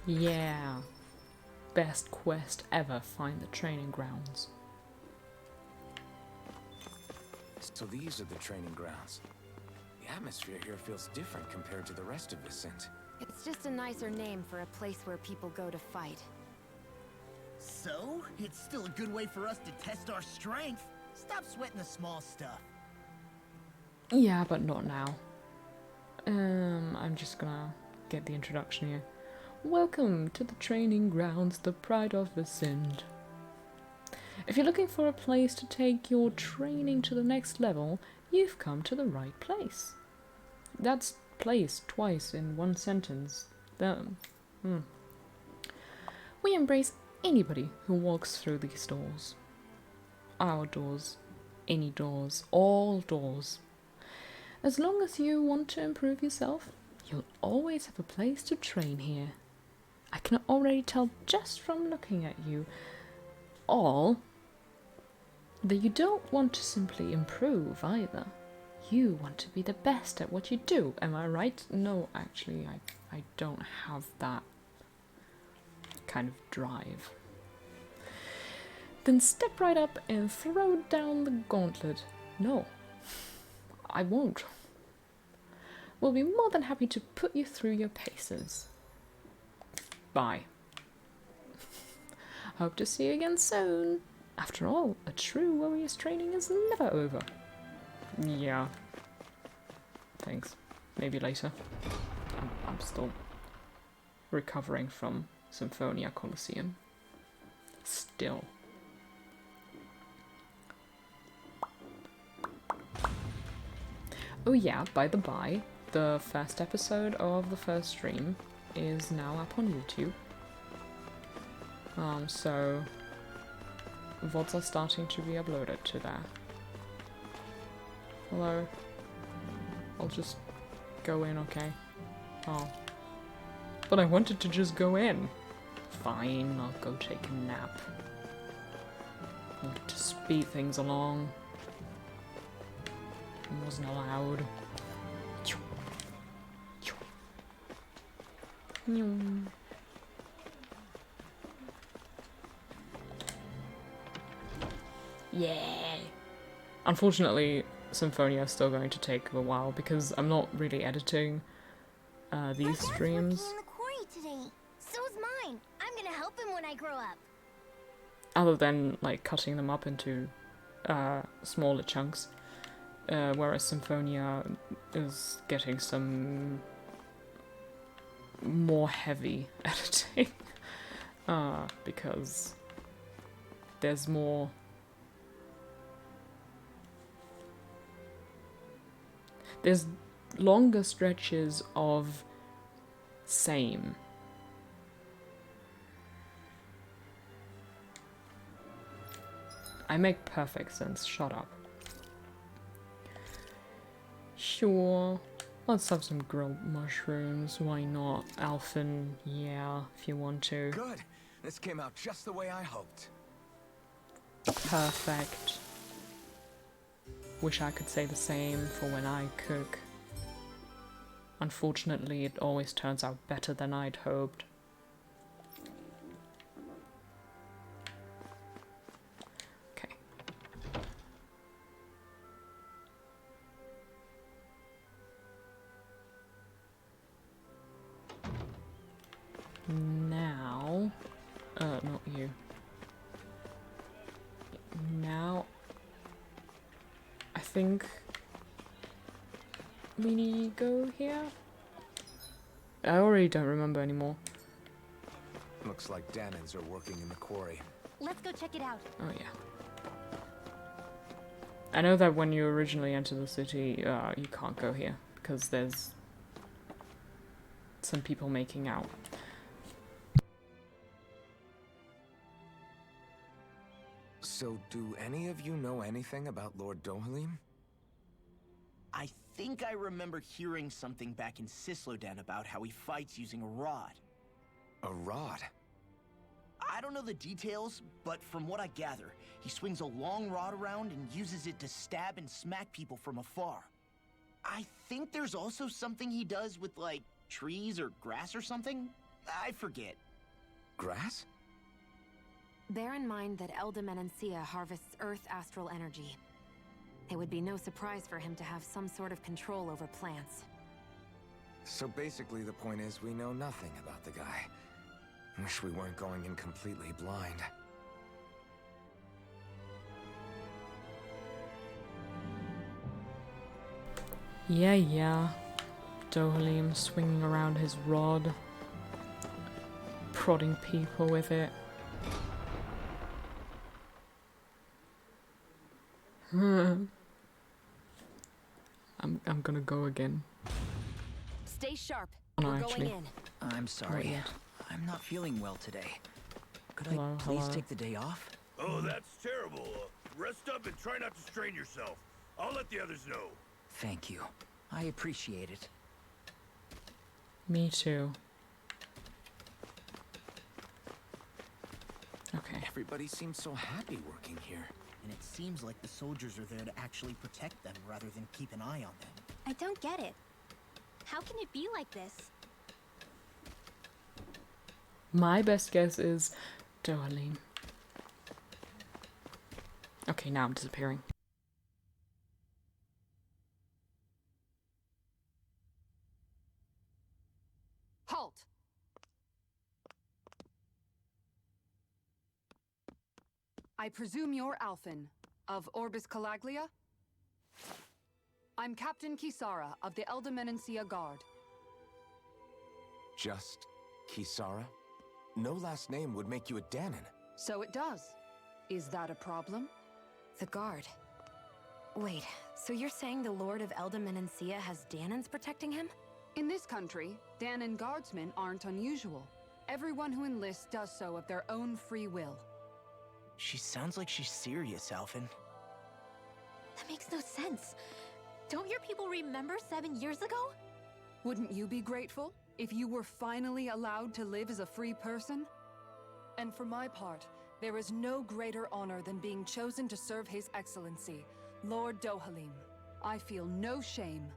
Yeah. Best quest ever, find the training grounds. So these are the training grounds. The atmosphere here feels different compared to the rest of Vicent. It's just a nicer name for a place where people go to fight. So, it's still a good way for us to test our strength. Stop sweating the small stuff. Yeah, but not now. I'm just gonna get the introduction here. Welcome to the training grounds, the pride of Vicent. If you're looking for a place to take your training to the next level, you've come to the right place. That's place twice in one sentence. We embrace anybody who walks through these doors. Our doors, any doors, all doors. As long as you want to improve yourself, you'll always have a place to train here. I can already tell just from looking at you all that you don't want to simply improve either. You want to be the best at what you do, am I right? No, actually, I don't have that kind of drive. Then step right up and throw down the gauntlet. No, I won't. We'll be more than happy to put you through your paces. Bye. Hope to see you again soon. After all, a true warrior's training is never over. Yeah. Thanks. Maybe later. I'm still recovering from Symphonia Coliseum. Still. Oh yeah, by the by, the first episode of the first stream is now up on YouTube. So VODs are starting to be uploaded to there. Hello. I'll just go in, okay? Oh. But I wanted to just go in. Fine, I'll go take a nap. I wanted to speed things along. It wasn't allowed. Yeah. Unfortunately, Symphonia is still going to take a while because I'm not really editing these streams. In the quarry today. So's mine. I'm gonna help him when I grow up. Other than like cutting them up into smaller chunks, whereas Symphonia is getting some more heavy editing because there's more. There's longer stretches of same. I make perfect sense, shut up. Sure, let's have some grilled mushrooms, why not? Alphen, yeah, if you want to. Good. This came out just the way I hoped. Perfect. Wish I could say the same for when I cook. Unfortunately, it always turns out better than I'd hoped. Okay. Now... not you. Now... I think we go here? I already don't remember anymore. Looks like Danans are working in the quarry. Let's go check it out. Oh yeah. I know that when you originally enter the city, you can't go here because there's some people making out. So, do any of you know anything about Lord Dohalim? I think I remember hearing something back in Sislodan about how he fights using a rod. A rod? I don't know the details, but from what I gather, he swings a long rod around and uses it to stab and smack people from afar. I think there's also something he does with, like, trees or grass or something. I forget. Grass? Bear in mind that Elda Menancia harvests Earth astral energy. It would be no surprise for him to have some sort of control over plants. So basically the point is we know nothing about the guy. Wish we weren't going in completely blind. Yeah. Dohalim swinging around his rod, prodding people with it. I'm gonna go again. Stay sharp. Oh, no, We're actually. going in. I'm sorry. yet. I'm not feeling well today. Could Hello, I please hello. take the day off? Oh, that's terrible. Rest up and try not to strain yourself. I'll let the others know. Thank you. I appreciate it. Me too. Okay. Everybody seems so happy working here. And it seems like the soldiers are there to actually protect them rather than keep an eye on them. I don't get it. How can it be like this? My best guess is Dohalim. Okay, now I'm disappearing. Halt! I presume you're Alphen, of Orbis Calaglia? I'm Captain Kisara of the Elda Menancia Guard. Just Kisara? No last name would make you a Danon. So it does. Is that a problem? The guard. Wait, so you're saying the Lord of Elda Menancia has Danons protecting him? In this country, Danon guardsmen aren't unusual. Everyone who enlists does so of their own free will. She sounds like she's serious, Alphen. That makes no sense. Don't your people remember 7 years ago? Wouldn't you be grateful if you were finally allowed to live as a free person? And for my part, there is no greater honor than being chosen to serve His Excellency, Lord Dohalim. I feel no shame.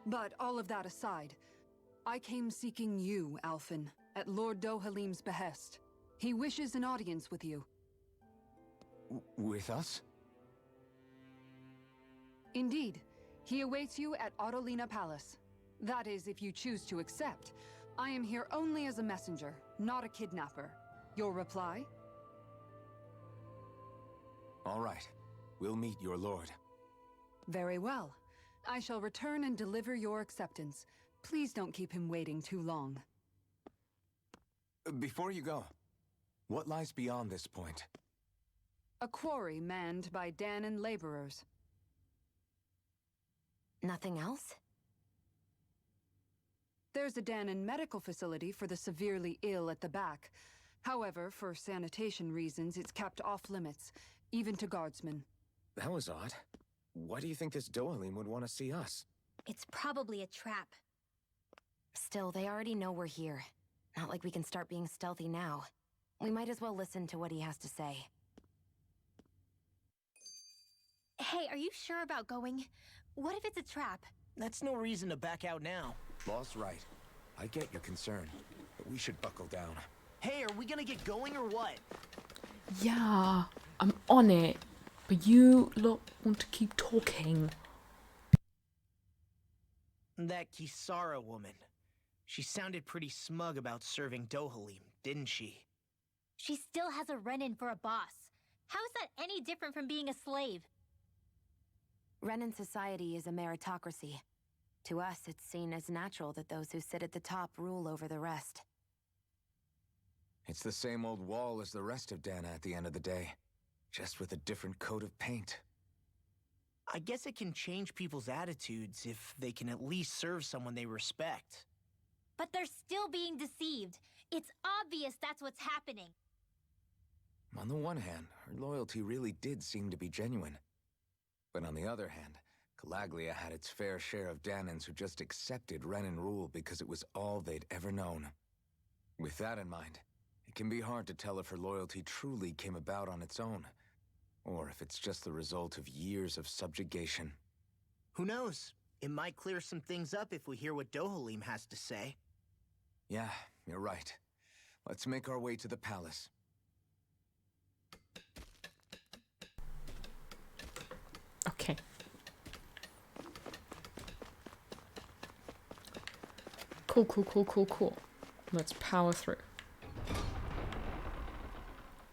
But all of that aside, I came seeking you, Alphen, at Lord Dohalim's behest. He wishes an audience with you. With us? Indeed. He awaits you at Autolina Palace. That is, if you choose to accept. I am here only as a messenger, not a kidnapper. Your reply? All right. We'll meet your lord. Very well. I shall return and deliver your acceptance. Please don't keep him waiting too long. Before you go, what lies beyond this point? A quarry manned by Danon laborers. Nothing else? There's a Danon medical facility for the severely ill at the back. However, for sanitation reasons, it's kept off limits, even to guardsmen. That was odd. Why do you think this Dohalim would want to see us? It's probably a trap. Still, they already know we're here. Not like we can start being stealthy now. We might as well listen to what he has to say. Hey, are you sure about going? What if it's a trap? That's no reason to back out now. Law's right. I get your concern, but we should buckle down. Hey, are we gonna get going or what? Yeah, I'm on it. But you lot want to keep talking. That Kisara woman. She sounded pretty smug about serving Dohalim, didn't she? She still has a run-in for a boss. How is that any different from being a slave? Renan society is a meritocracy. To us, it's seen as natural that those who sit at the top rule over the rest. It's the same old wall as the rest of Dana at the end of the day, just with a different coat of paint. I guess it can change people's attitudes if they can at least serve someone they respect. But they're still being deceived. It's obvious that's what's happening. On the one hand, her loyalty really did seem to be genuine. But on the other hand, Calaglia had its fair share of Danons who just accepted Renan rule because it was all they'd ever known. With that in mind, it can be hard to tell if her loyalty truly came about on its own, or if it's just the result of years of subjugation. Who knows? It might clear some things up if we hear what Dohalim has to say. Yeah, you're right. Let's make our way to the palace. Okay. Cool. Let's power through.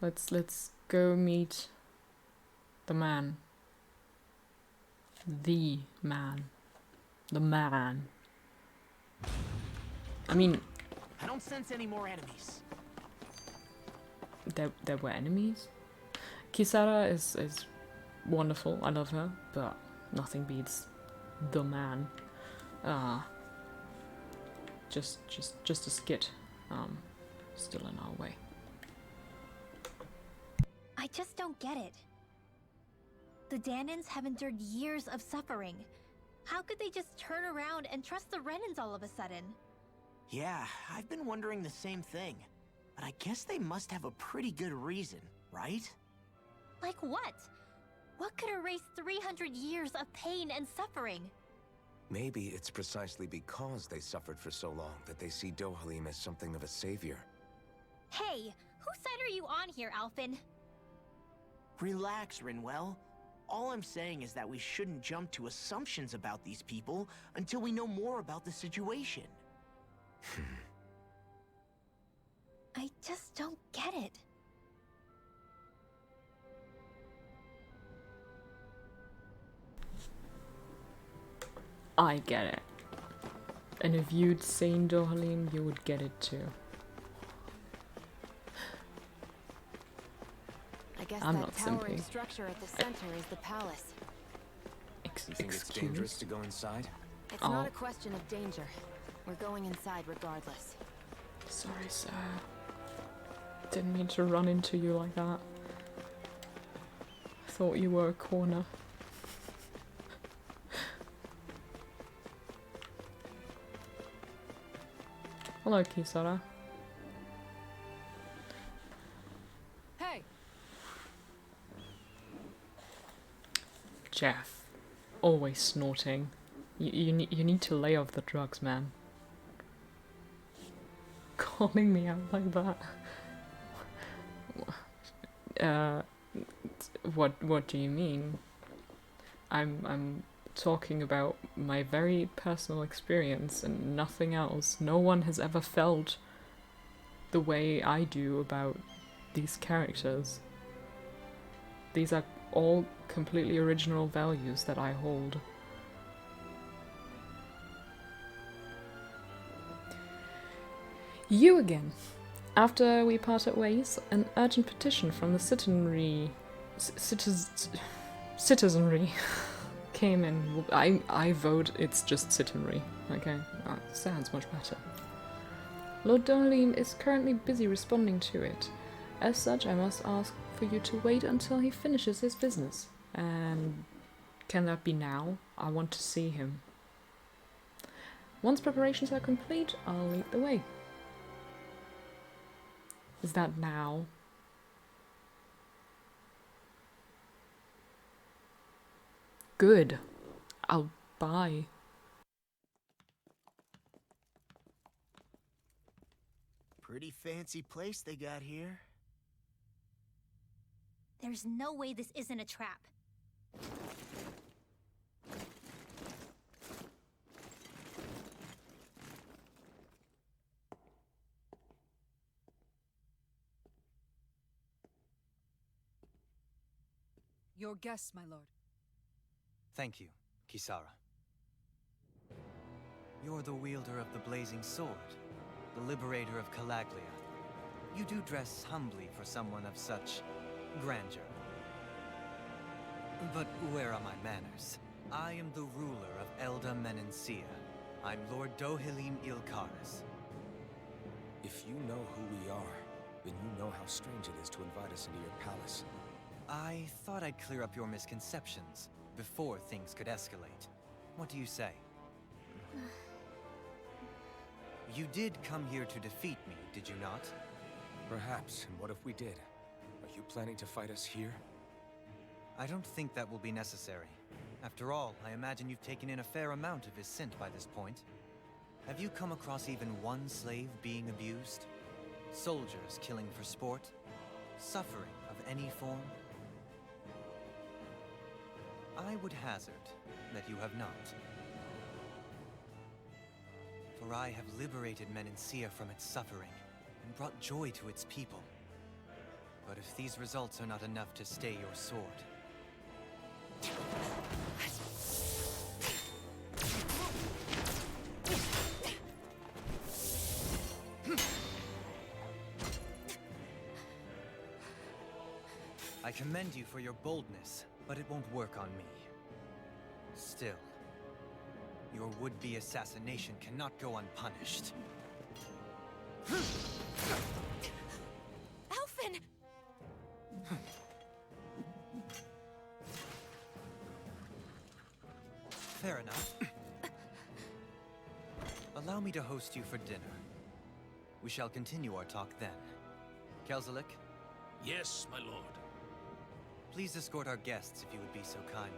Let's go meet the man. The man. The man. I mean, I don't sense any more enemies. there were enemies. Kisara is wonderful. I love her, but nothing beats the man. Just a skit. Still in our way. I just don't get it. The Danans have endured years of suffering. How could they just turn around and trust the Renans all of a sudden? Yeah, I've been wondering the same thing. But I guess they must have a pretty good reason, right? Like what? What could erase 300 years of pain and suffering? Maybe it's precisely because they suffered for so long that they see Dohalim as something of a savior. Hey, whose side are you on here, Alphen? Relax, Rinwell. All I'm saying is that we shouldn't jump to assumptions about these people until we know more about the situation. I just don't get it. I get it. And if you'd seen Dohalim, you would get it too. I guess I'm that not towering simpy. structure at the center is the palace. You think it's dangerous to go inside? It's Oh. not a question of danger. We're going inside regardless. Sorry, sir. Didn't mean to run into you like that. Thought you were a corner. Hello, Kisara. Hey! Jeff. Always snorting. You need to lay off the drugs, man. Calling me out like that. What do you mean? I'm talking about my very personal experience and nothing else. No one has ever felt the way I do about these characters. These are all completely original values that I hold. You again. After we parted ways, an urgent petition from the citizenry came in. I vote it's just citizenry, okay? Sounds much better. Lord Dohalim is currently busy responding to it. As such, I must ask for you to wait until he finishes his business. And can that be now? I want to see him. Once preparations are complete, I'll lead the way. Is that now? Good. I'll buy. Pretty fancy place they got here. There's no way this isn't a trap. Your guests, my lord. Thank you, Kisara. You're the wielder of the blazing sword, the liberator of Calaglia. You do dress humbly for someone of such grandeur. But where are my manners? I am the ruler of Elda Menencia. I'm Lord Dohalim Ilkaris. If you know who we are, then you know how strange it is to invite us into your palace. I thought I'd clear up your misconceptions before things could escalate. What do you say? You did come here to defeat me, did you not? Perhaps, and what if we did? Are you planning to fight us here? I don't think that will be necessary. After all, I imagine you've taken in a fair amount of his scent by this point. Have you come across even one slave being abused? Soldiers killing for sport? Suffering of any form? I would hazard that you have not. For I have liberated Menancia from its suffering and brought joy to its people. But if these results are not enough to stay your sword... I commend you for your boldness, but it won't work on me. Still, your would-be assassination cannot go unpunished. Alphen! Fair enough. Allow me to host you for dinner. We shall continue our talk then. Kelzelik, Yes, my lord. please escort our guests if you would be so kind.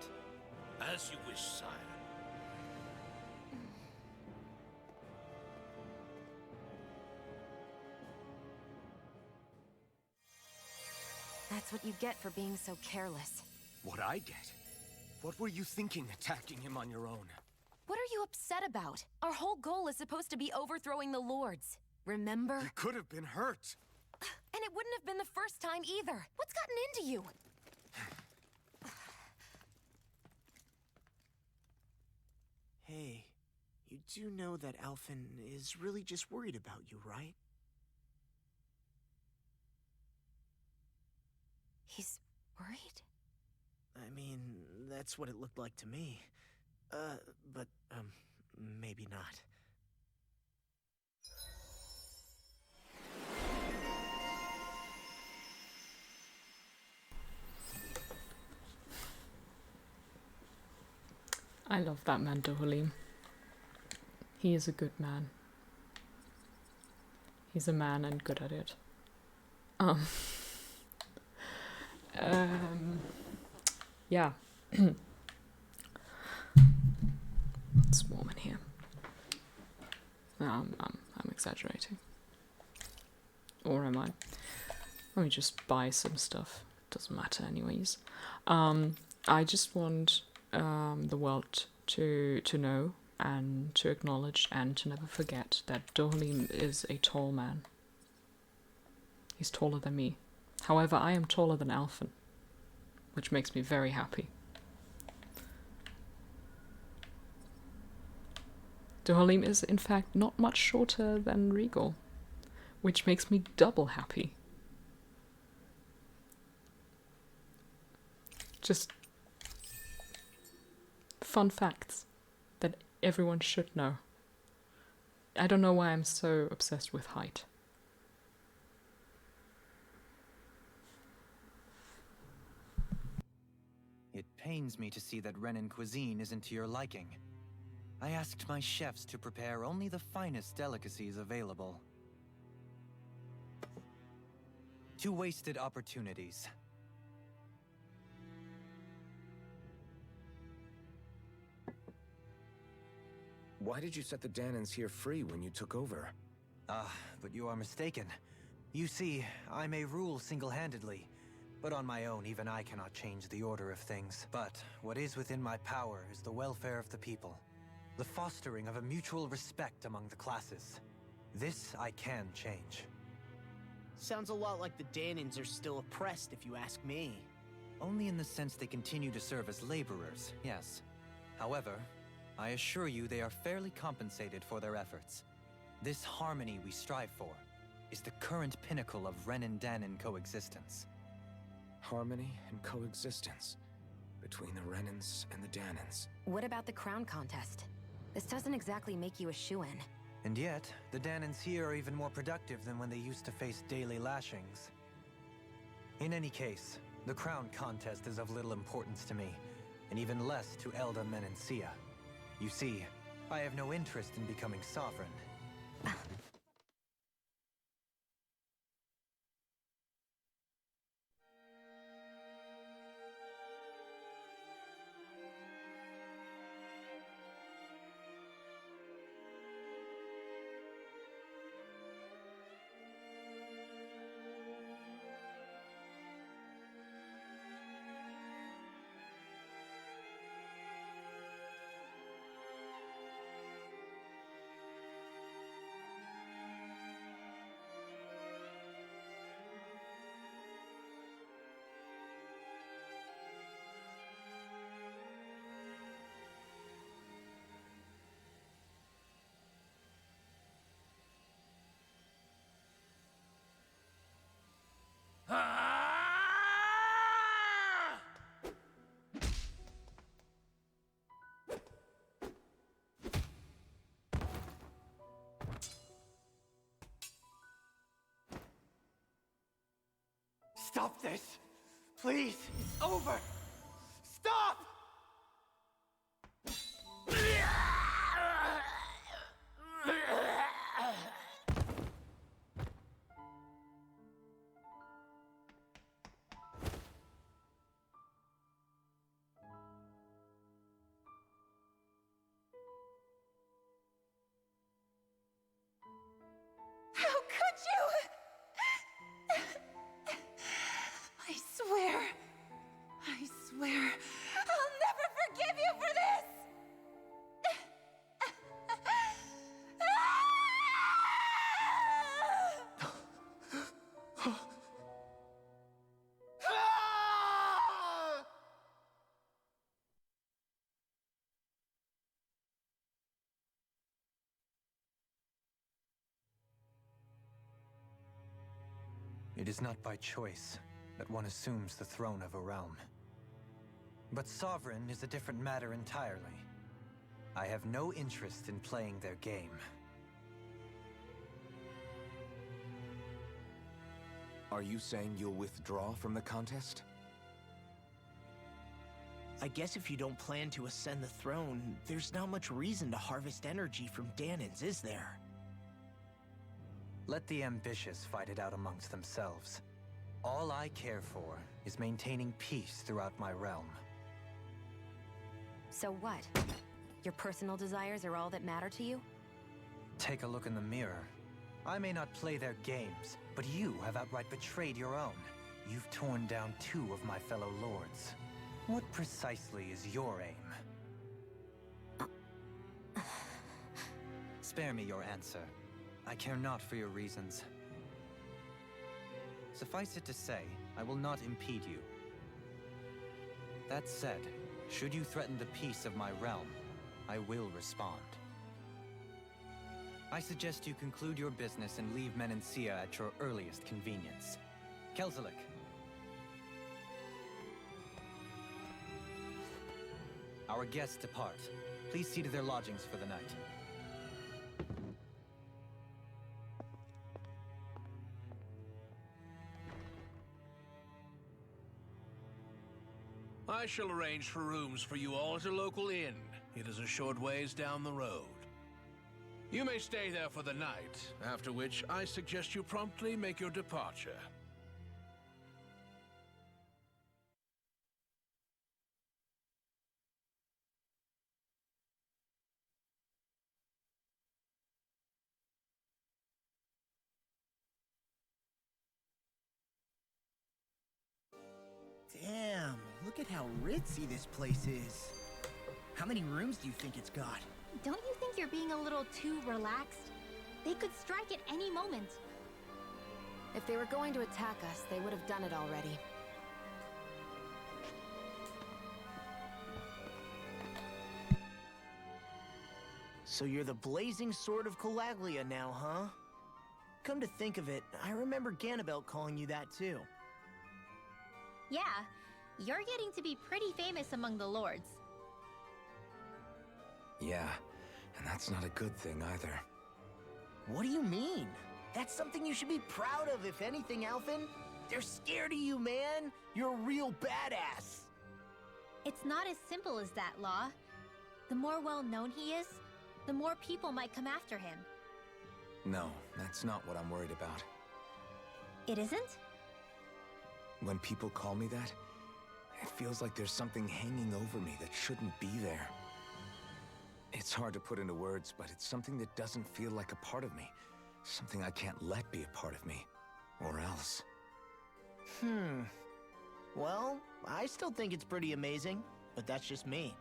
As you wish, sire. That's what you get for being so careless. What I get? What were you thinking attacking him on your own? What are you upset about? Our whole goal is supposed to be overthrowing the lords. Remember? He could have been hurt. And it wouldn't have been the first time either. What's gotten into you? Hey, you do know that Alphen is really just worried about you, right? He's worried? I mean, that's what it looked like to me. But maybe not. I love that man, Dohalim. He is a good man. He's a man and good at it. Yeah. It's warm in here. No, I'm exaggerating. Or am I? Let me just buy some stuff. Doesn't matter anyways. I just want the world to know and to acknowledge and to never forget that Dohalim is a tall man. He's taller than me. However, I am taller than Alphen, which makes me very happy. Dohalim is in fact not much shorter than Regal, which makes me double happy. Just fun facts that everyone should know. I don't know why I'm so obsessed with height. It pains me to see that Renan cuisine isn't to your liking. I asked my chefs to prepare only the finest delicacies available. 2 wasted opportunities. Why did you set the Danans here free when you took over? But you are mistaken. You see, I may rule single-handedly, but on my own, even I cannot change the order of things. But what is within my power is the welfare of the people, the fostering of a mutual respect among the classes. This I can change. Sounds a lot like the Danans are still oppressed, if you ask me. Only in the sense they continue to serve as laborers, yes. However, I assure you they are fairly compensated for their efforts. This harmony we strive for is the current pinnacle of Renan-Danan coexistence. Harmony and coexistence between the Renans and the Danans. What about the crown contest? This doesn't exactly make you a shoo-in. And yet, the Danans here are even more productive than when they used to face daily lashings. In any case, the crown contest is of little importance to me, and even less to Elda Menancia. You see, I have no interest in becoming sovereign. Stop this! Please! It's over! Stop! How could you? I swear, I'll never forgive you for this! It is not by choice that one assumes the throne of a realm. But sovereign is a different matter entirely. I have no interest in playing their game. Are you saying you'll withdraw from the contest? I guess if you don't plan to ascend the throne, there's not much reason to harvest energy from Danans, is there? Let the ambitious fight it out amongst themselves. All I care for is maintaining peace throughout my realm. So what? Your personal desires are all that matter to you? Take a look in the mirror. I may not play their games, but you have outright betrayed your own. You've torn down 2 of my fellow lords. What precisely is your aim? Spare me your answer. I care not for your reasons. Suffice it to say, I will not impede you. That said, should you threaten the peace of my realm, I will respond. I suggest you conclude your business and leave Menancia at your earliest convenience. Kelzelik. Our guests depart. Please see to their lodgings for the night. I shall arrange for rooms for you all at a local inn. It is a short ways down the road. You may stay there for the night, after which I suggest you promptly make your departure. Damn, look at how ritzy this place is. How many rooms do you think it's got? Don't you think you're being a little too relaxed? They could strike at any moment. If they were going to attack us, they would have done it already. So you're the blazing sword of Calaglia now, huh? Come to think of it, I remember Ganabelt calling you that too. Yeah, you're getting to be pretty famous among the lords. Yeah, and that's not a good thing either. What do you mean? That's something you should be proud of, if anything, Alphen. They're scared of you, man. You're a real badass. It's not as simple as that, Law. The more well-known he is, the more people might come after him. No, that's not what I'm worried about. It isn't? When people call me that, it feels like there's something hanging over me that shouldn't be there. It's hard to put into words, but it's something that doesn't feel like a part of me. Something I can't let be a part of me. Or else. Well, I still think it's pretty amazing, but that's just me.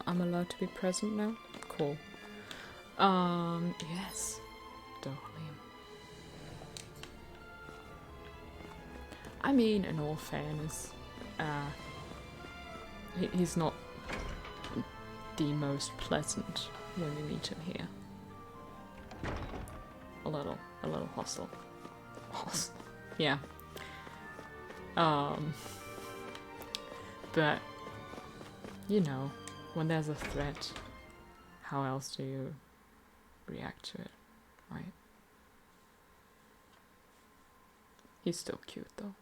I'm allowed to be present now? Cool. Yes. Totally. I mean, in all fairness, he's not the most pleasant when we meet him here. A little hostile. Yeah. But, you know, when there's a threat, how else do you react to it, right? He's still cute though.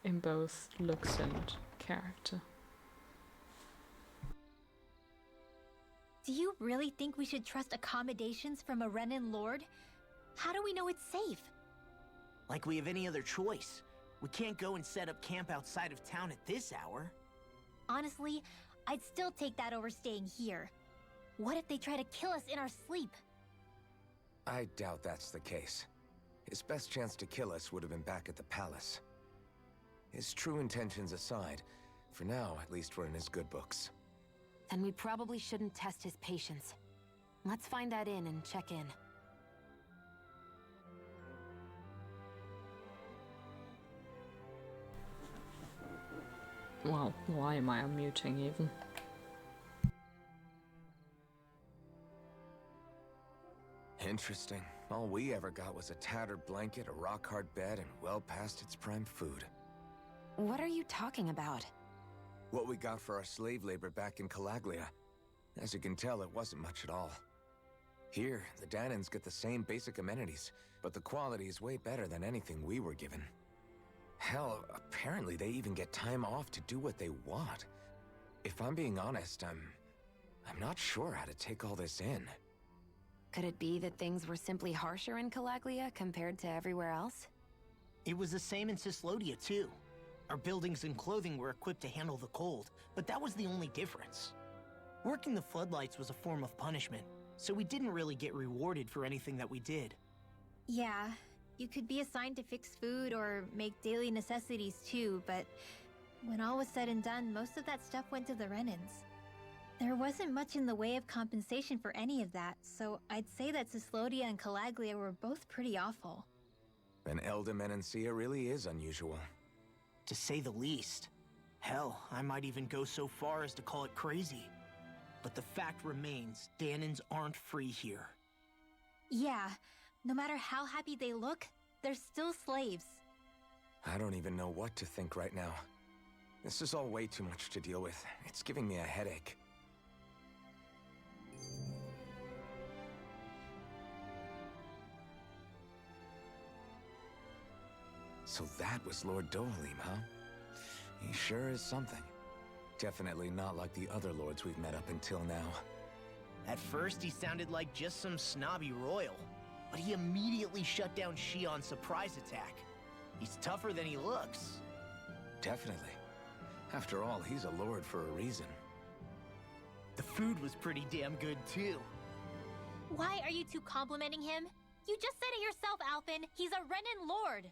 In both looks and character. Do you really think we should trust accommodations from a Renan Lord? How do we know it's safe? Like we have any other choice. We can't go and set up camp outside of town at this hour. Honestly, I'd still take that over staying here. What if they try to kill us in our sleep? I doubt that's the case. His best chance to kill us would have been back at the palace. His true intentions aside, for now, at least we're in his good books. Then we probably shouldn't test his patience. Let's find that inn and check in. Well, why am I unmuting even? Interesting. All we ever got was a tattered blanket, a rock-hard bed, and well past its prime food. What are you talking about? What we got for our slave labor back in Calaglia. As you can tell, it wasn't much at all. Here, the Danans get the same basic amenities, but the quality is way better than anything we were given. Hell, apparently they even get time off to do what they want. If I'm being honest, I'm not sure how to take all this in. Could it be that things were simply harsher in Calaglia compared to everywhere else? It was the same in Cislodia, too. Our buildings and clothing were equipped to handle the cold, but that was the only difference. Working the floodlights was a form of punishment, so we didn't really get rewarded for anything that we did. Yeah, you could be assigned to fix food or make daily necessities too, but when all was said and done, most of that stuff went to the Renans. There wasn't much in the way of compensation for any of that, so I'd say that Cislodia and Calaglia were both pretty awful. Then Elda Menancia really is unusual. To say the least. Hell, I might even go so far as to call it crazy. But the fact remains, Danans aren't free here. Yeah, no matter how happy they look, they're still slaves. I don't even know what to think right now. This is all way too much to deal with. It's giving me a headache. So that was Lord Dohalim, huh? He sure is something. Definitely not like the other lords we've met up until now. At first, he sounded like just some snobby royal, but he immediately shut down Shion's surprise attack. He's tougher than he looks. Definitely. After all, he's a lord for a reason. The food was pretty damn good, too. Why are you two complimenting him? You just said it yourself, Alphen. He's a Renan Lord.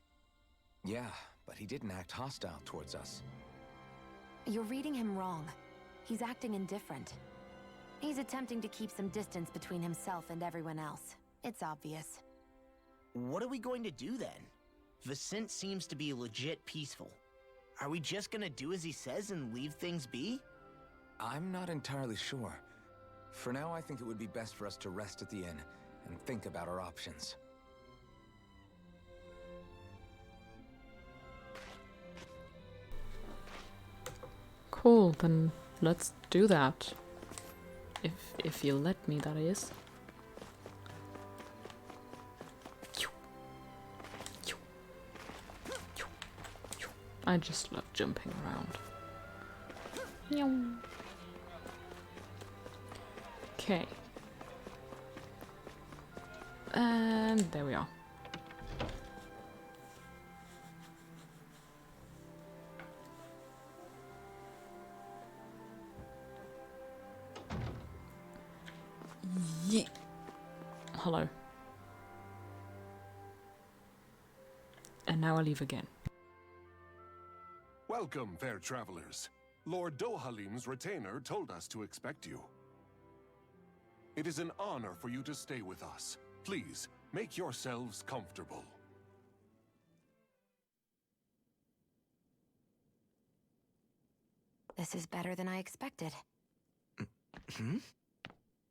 Yeah, but he didn't act hostile towards us. You're reading him wrong. He's acting indifferent. He's attempting to keep some distance between himself and everyone else. It's obvious. What are we going to do then? Vicent seems to be legit peaceful. Are we just gonna do as he says and leave things be? I'm not entirely sure. For now, I think it would be best for us to rest at the inn and think about our options. Cool, then let's do that. If you let me, that is. I just love jumping around. Okay. And there we are. Yeah. Hello. And now I leave again. Welcome, fair travelers. Lord Dohalim's retainer told us to expect you. It is an honor for you to stay with us. Please, make yourselves comfortable. This is better than I expected. Hmm?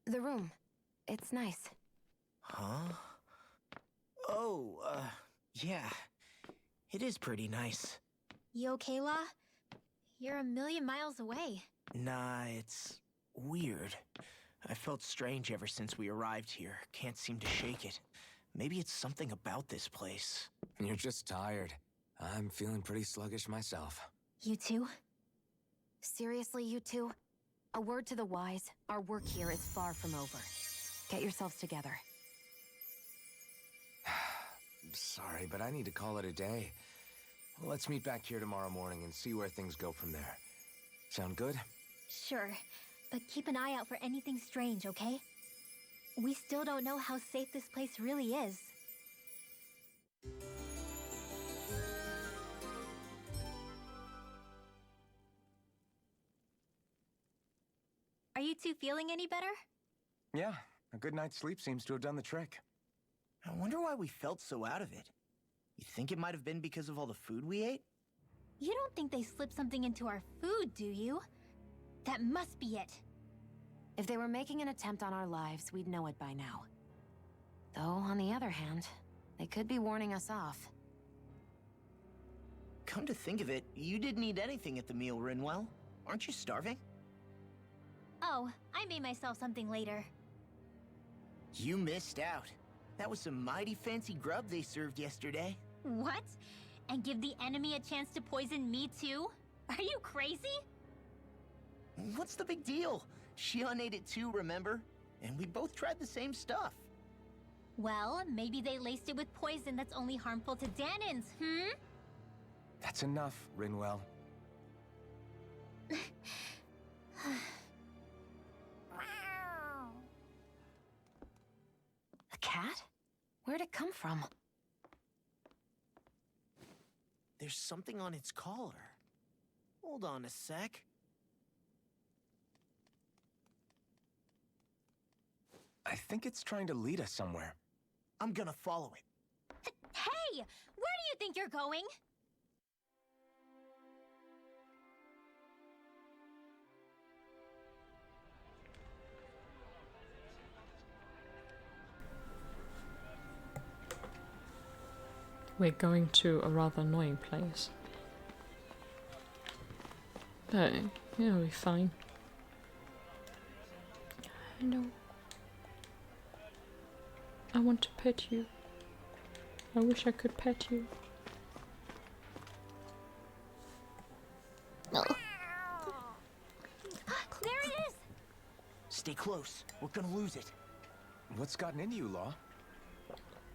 The room. It's nice. Huh? Oh, yeah. It is pretty nice. You okay, La? You're a million miles away. Nah, it's weird. I felt strange ever since we arrived here. Can't seem to shake it. Maybe it's something about this place. You're just tired. I'm feeling pretty sluggish myself. You too? Seriously, you two? A word to the wise, our work here is far from over. Get yourselves together. Sorry, but I need to call it a day. Let's meet back here tomorrow morning and see where things go from there. Sound good? Sure, but keep an eye out for anything strange, okay? We still don't know how safe this place really is. Are you two feeling any better? Yeah, a good night's sleep seems to have done the trick. I wonder why we felt so out of it. You think it might have been because of all the food we ate? You don't think they slipped something into our food, do you? That must be it. If they were making an attempt on our lives, we'd know it by now. Though, on the other hand, they could be warning us off. Come to think of it, you didn't eat anything at the meal, Rinwell. Aren't you starving? Oh, I made myself something later. You missed out. That was some mighty fancy grub they served yesterday. What? And give the enemy a chance to poison me too? Are you crazy? What's the big deal? Shion ate it too, remember? And we both tried the same stuff. Well, maybe they laced it with poison that's only harmful to Danins, hmm? That's enough, Rinwell. A cat? Where'd it come from? There's something on its collar. Hold on a sec. I think it's trying to lead us somewhere. I'm gonna follow it. Hey! Where do you think you're going? We're going to a rather annoying place. But it'll be fine. Hello. I want to pet you. I wish I could pet you. There it is! Stay close. We're gonna lose it. What's gotten into you, Law?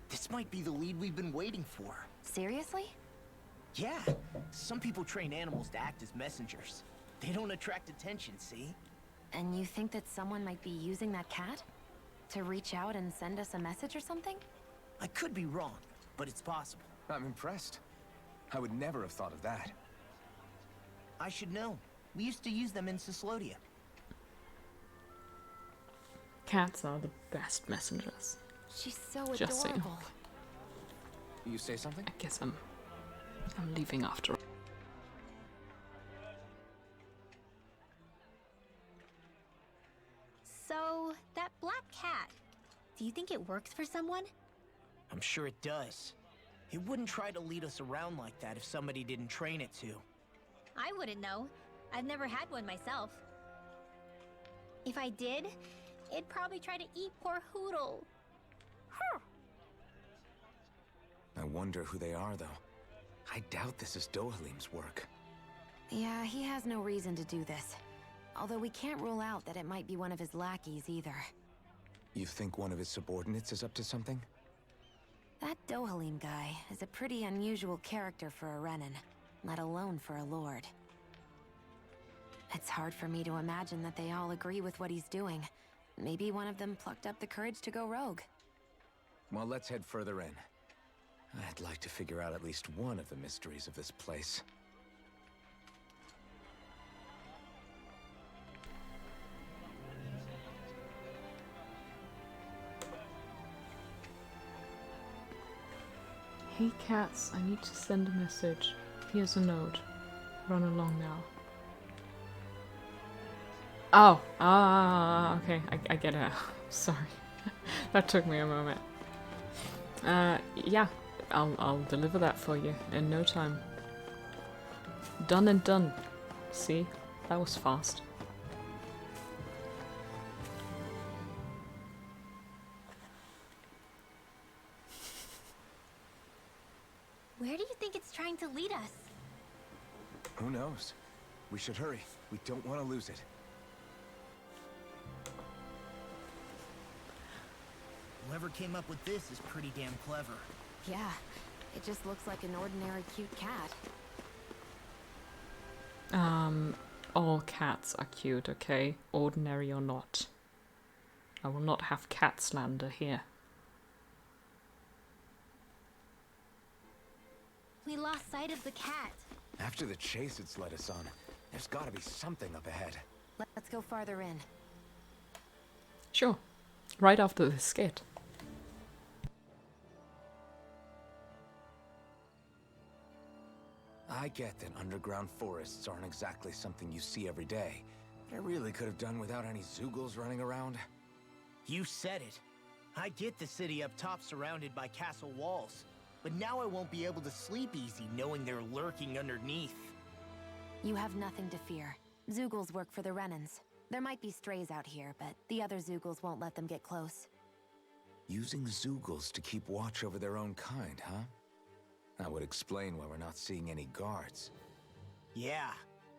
This might be the lead we've been waiting for. Seriously? Yeah. Some people train animals to act as messengers. They don't attract attention, see? And you think that someone might be using that cat? To reach out and send us a message or something? I could be wrong, but it's possible. I'm impressed. I would never have thought of that. I should know. We used to use them in Cyslodia. Cats are the best messengers. She's so Just saying. adorable. You say something? I guess I'm leaving after all. So, that black cat, do you think it works for someone? I'm sure it does. It wouldn't try to lead us around like that if somebody didn't train it to. I wouldn't know. I've never had one myself. If I did, it'd probably try to eat poor Hoodle. I wonder who they are, though. I doubt this is Dohalim's work. Yeah, he has no reason to do this. Although we can't rule out that it might be one of his lackeys either. You think one of his subordinates is up to something? That Dohalim guy is a pretty unusual character for a Renin, let alone for a lord. It's hard for me to imagine that they all agree with what he's doing. Maybe one of them plucked up the courage to go rogue. Well, let's head further in. I'd like to figure out at least one of the mysteries of this place. Hey cats, I need to send a message. Here's a note. Run along now. Oh, okay, I get it. Sorry. That took me a moment. Yeah, I'll deliver that for you in no time. Done and done. See? That was fast. Where do you think it's trying to lead us? Who knows? We should hurry. We don't want to lose it. Whoever came up with this is pretty damn clever. Yeah, it just looks like an ordinary cute cat. All cats are cute, okay? Ordinary or not. I will not have cat slander here. We lost sight of the cat. After the chase it's led us on, there's gotta be something up ahead. Let's go farther in. Sure. Right after this skit. I get that underground forests aren't exactly something you see every day, but I really could have done without any Zoogles running around. You said it. I get the city up top surrounded by castle walls, but now I won't be able to sleep easy knowing they're lurking underneath. You have nothing to fear. Zoogles work for the Renans. There might be strays out here, but the other Zoogles won't let them get close. Using Zoogles to keep watch over their own kind, huh? That would explain why we're not seeing any guards. Yeah,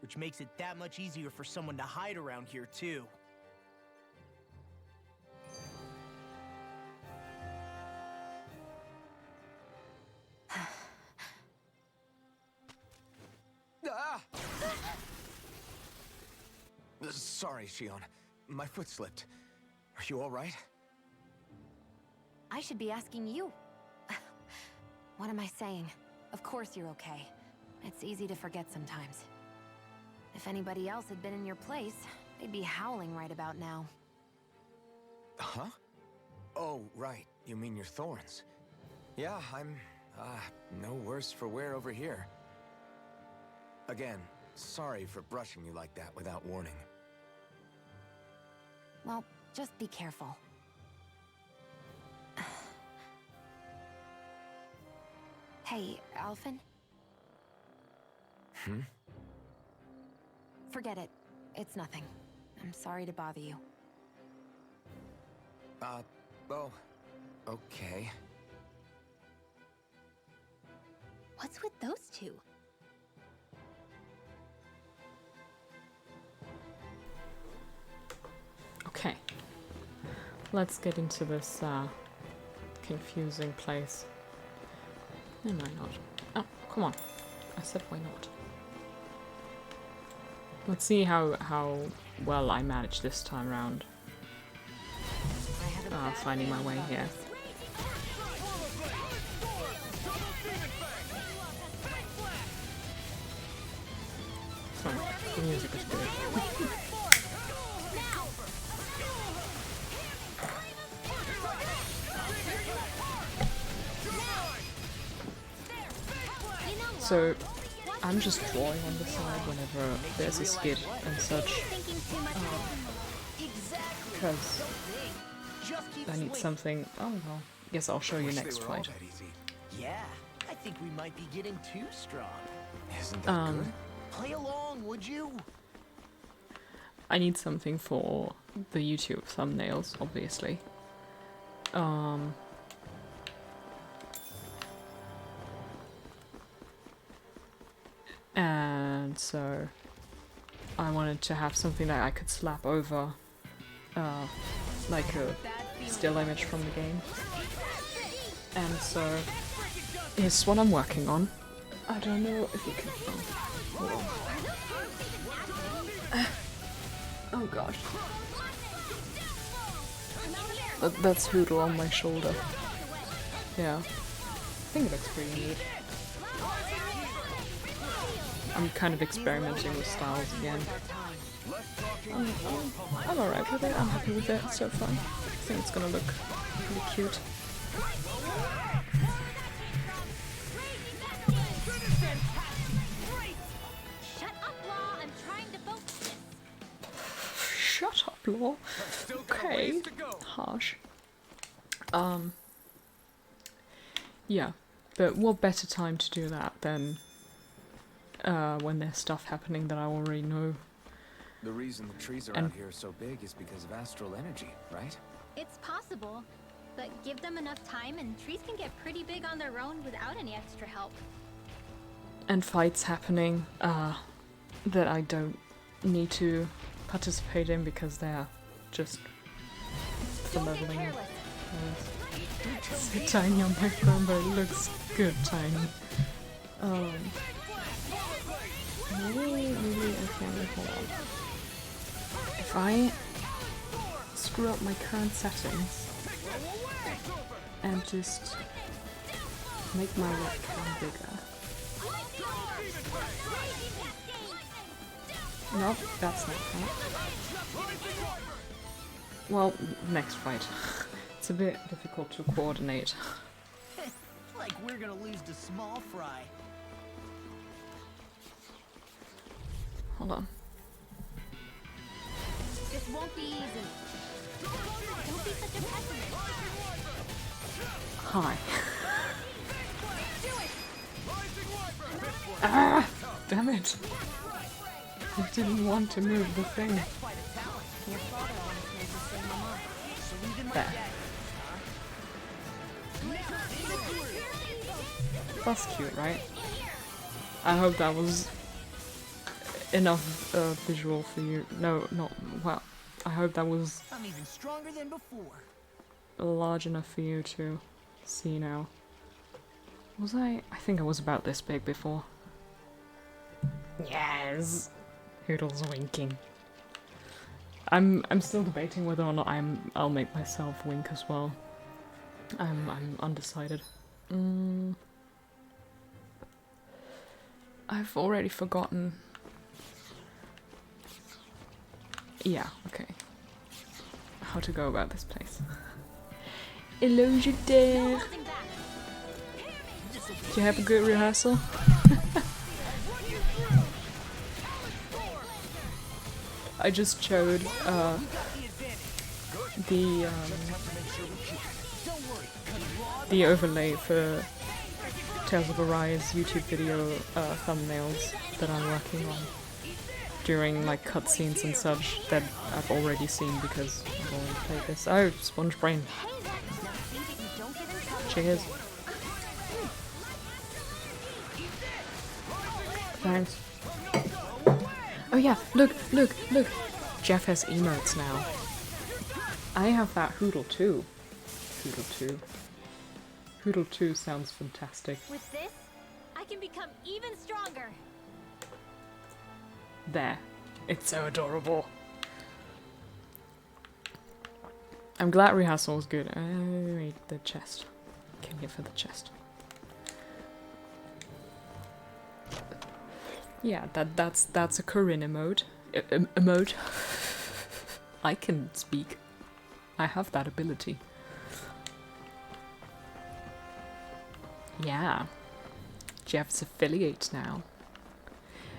which makes it that much easier for someone to hide around here too. Ah! Sorry, Shion. My foot slipped. Are you all right? I should be asking you. What am I saying? Of course you're okay. It's easy to forget sometimes. If anybody else had been in your place, they'd be howling right about now. Huh? Oh, right. You mean your thorns. Yeah, I'm, no worse for wear over here. Again, sorry for brushing you like that without warning. Well, just be careful. Hey, Alphen? Hmm? Forget it. It's nothing. I'm sorry to bother you. Oh, okay. What's with those two? Okay. Let's get into this, confusing place. No, why not? Oh, come on. I said why not. Let's see how well I manage this time round. Finding my way here. Sorry, the music is good. So, I'm just drawing on the side whenever there's a skit and such, because I need something. Oh well, guess I'll show you next fight. Yeah, I think we might be getting too strong. Isn't that good? Play along, would you? I need something for the YouTube thumbnails, obviously. And so I wanted to have something that I could slap over, like a still image from the game. And so here's what I'm working on. I don't know if you can. Oh, hold on. Oh gosh. That's Hoodle on my shoulder. Yeah. I think it looks pretty neat. I'm kind of experimenting with styles again. I'm alright with it, I'm happy with it so far. I think it's gonna look pretty cute. Shut up, Law. I'm trying to focus. Shut up, Law. Okay. Harsh. Yeah. But what better time to do that than when there's stuff happening that I already know. The reason the trees around here are so big is because of astral energy, right? It's possible, but give them enough time and trees can get pretty big on their own without any extra help. And fights happening that I don't need to participate in because they're just for leveling. It's so tiny on my phone, but it looks good tiny. Maybe, okay, hold on. If I screw up my current settings and just make my webcam bigger. Nope, that's not that. Well, next fight. It's a bit difficult to coordinate. Like we're gonna lose to small fry. Hold on. This won't be easy. Don't be such a pessimist. Hi. Ah! Damn it! I didn't want to move the thing. There. That's cute, right? I hope that was enough visual for you. No, not well. I hope that was I'm even stronger than before. large enough for you to see now. Was I? I think I was about this big before. Yes. Hoodle's winking. I'm still debating whether or not I'll make myself wink as well. I'm undecided. I've already forgotten. Yeah, okay. How to go about this place. Hello, there. Did you have a good rehearsal? I just showed the overlay for Tales of Arise YouTube video thumbnails that I'm working on during like cutscenes and such that I've already seen because I've already played this. Oh, Sponge Brain. Cheers. Thanks. Oh yeah, look! Jeff has emotes now. I have that Hoodle too. Hoodle 2 sounds fantastic. With this, I can become even stronger. There. It's so adorable. I'm glad rehearsal was good. Wait, the chest. Came here for the chest. Yeah, that's a Corinne emote. Emote. I can speak. I have that ability. Yeah. Jeff's affiliate now.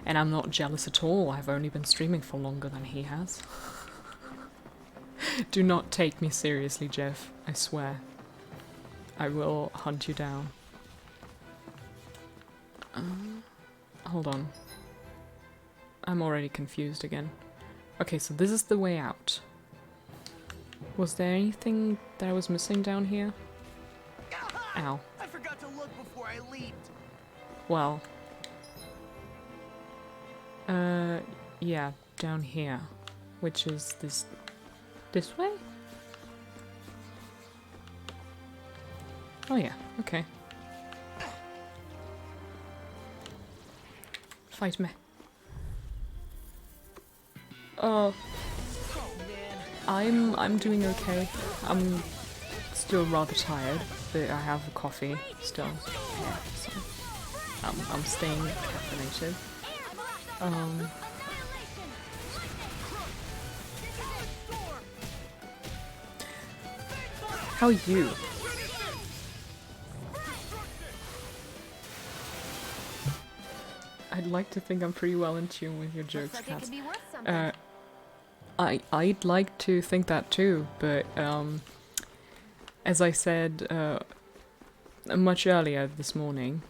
And I'm not jealous at all. I've only been streaming for longer than he has. Do not take me seriously, Jeff. I swear. I will hunt you down. Hold on. I'm already confused again. Okay, so this is the way out. Was there anything that I was missing down here? Ow. I forgot to look before I leaped. Well. Yeah, down here. Which is this way? Oh yeah, okay. Fight me. I'm doing okay. I'm still rather tired, but I have a coffee still. Yeah, so I'm staying caffeinated. How are you? I'd like to think I'm pretty well in tune with your jokes, Kat. I'd like to think that too, but as I said much earlier this morning,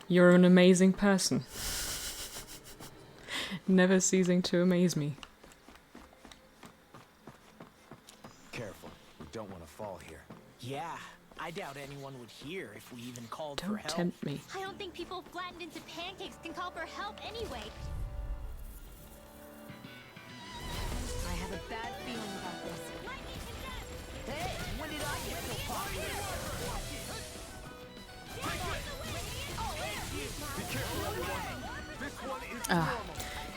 You're an amazing person. Never ceasing to amaze me. Careful, we don't want to fall here. Yeah, I doubt anyone would hear if we even called for Don't help. tempt me. I don't think people flattened into pancakes can call for help anyway. I have a bad feeling about this. Hey, when did I get so popular?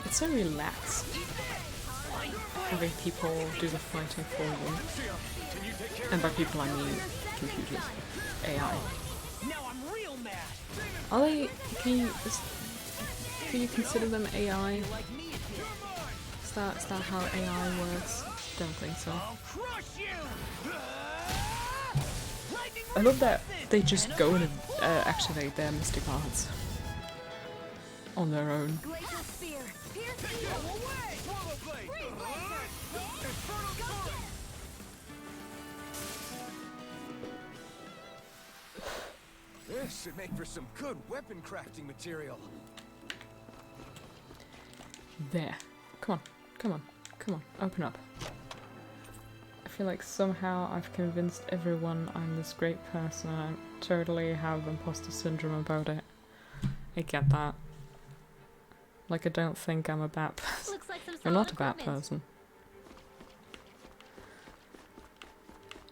It's so relaxed. Having people do the fighting for you. And by people I mean computers. AI. Now I'm real mad. Are they... Can you consider them AI? Is that how AI works? Don't think so. I love that they just go and activate their mystic arts on their own. This should make for some good weapon crafting material. There. Come on, come on, come on, open up. I feel like somehow I've convinced everyone I'm this great person and I totally have imposter syndrome about it. I get that. Like, I don't think I'm a bad person. Looks like some You're not a solid bad equipment. person.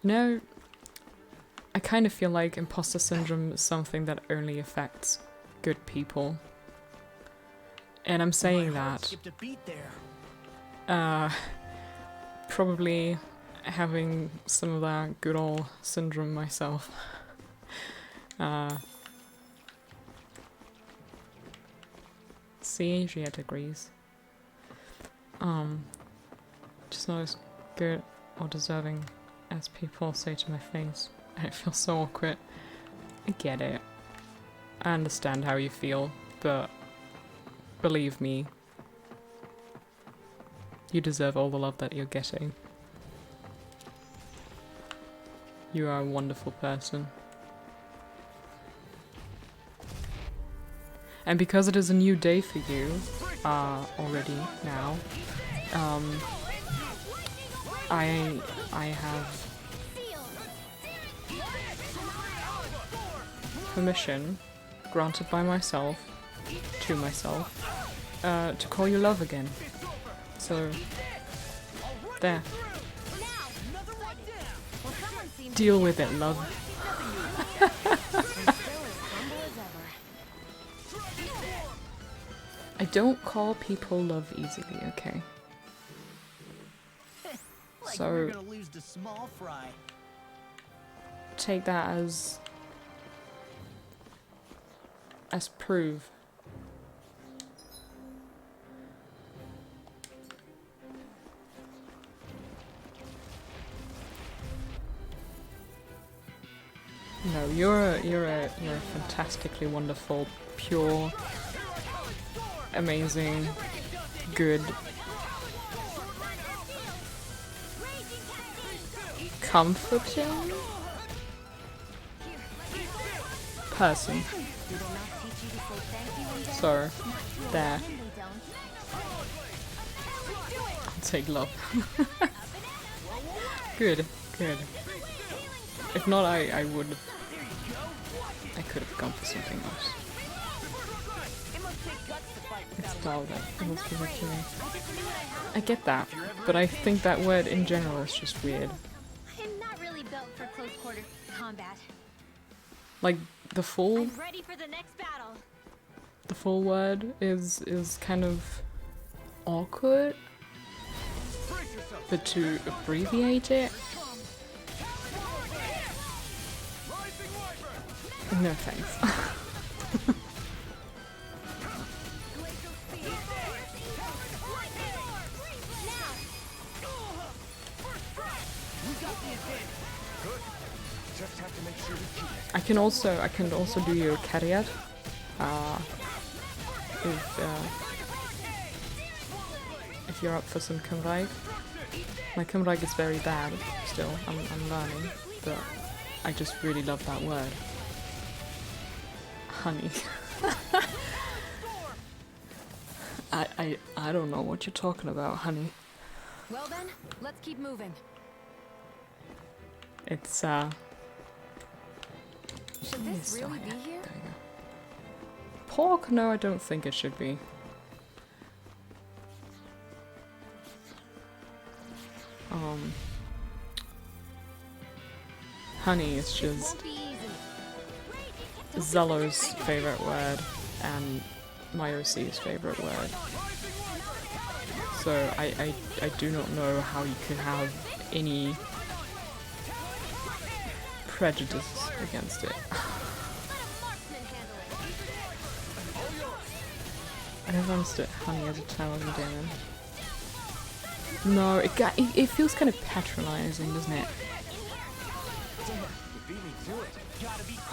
No, I kind of feel like imposter syndrome is something that only affects good people. And I'm saying My heart that skipped a beat there. probably having some of that good old syndrome myself. See, she had degrees. Just not as good or deserving as people say to my face. I feel so awkward. I get it. I understand how you feel, but believe me, you deserve all the love that you're getting. You are a wonderful person. And because it is a new day for you, already now, I have permission granted by myself, to myself, to call you love again. So, there. Deal with it, love. I don't call people love easily, okay? Like So we're gonna lose to small fry. take that as proof. No, you're a fantastically wonderful, pure, amazing, good, comforting person. So, there. I'll take love. Good, good. If not, I would. I could have gone for something else. It's dull, it must be victory. I get that, but I think that word in general is just weird. I'm not really built for close quarter combat. Like the full I'm ready for the next battle. the full word is kind of awkward, but to abbreviate it, no thanks. I can also do your caveat. If you're up for some Cymraeg. My Cymraeg is very bad still, I'm learning, but I just really love that word. Honey. I don't know what you're talking about, honey. Well then, let's keep moving. It's Should this really be here? There you go. Pork? No, I don't think it should be. Honey is just Zello's favorite word and Myosi's favorite word. So I do not know how you could have any prejudice against it. I never understood honey as a term of endearment. No, it feels kind of patronizing, doesn't it?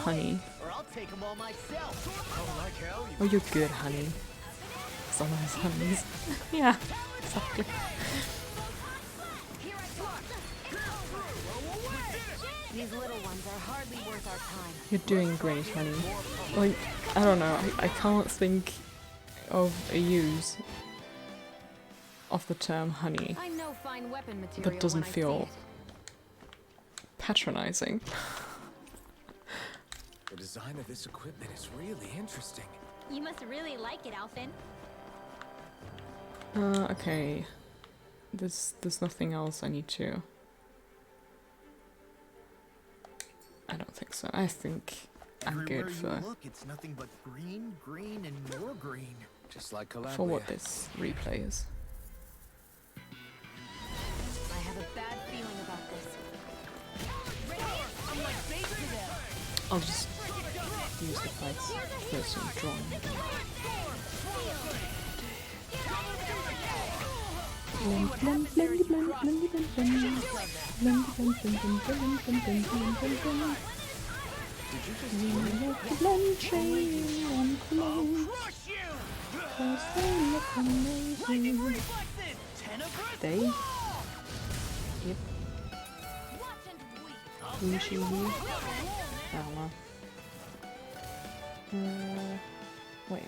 Honey. Oh, you're good, honey. Some of those honeys. Yeah, exactly. These little ones are hardly worth our time. You're doing great, honey. Like, I don't know, I can't think of a use of the term honey I know fine weapon material that doesn't when I see feel it. patronizing. The design of this equipment is really interesting. You must really like it, Alphen. Okay. There's nothing else I need to... I don't think so. I think I'm good for... Look, it's nothing but green, green, and more green. Just like Calabria. for what this replay is. I have a bad feeling about this. I'll just use the fights for some drawing. They? Yep. Wishy wee. I don't know. Wait,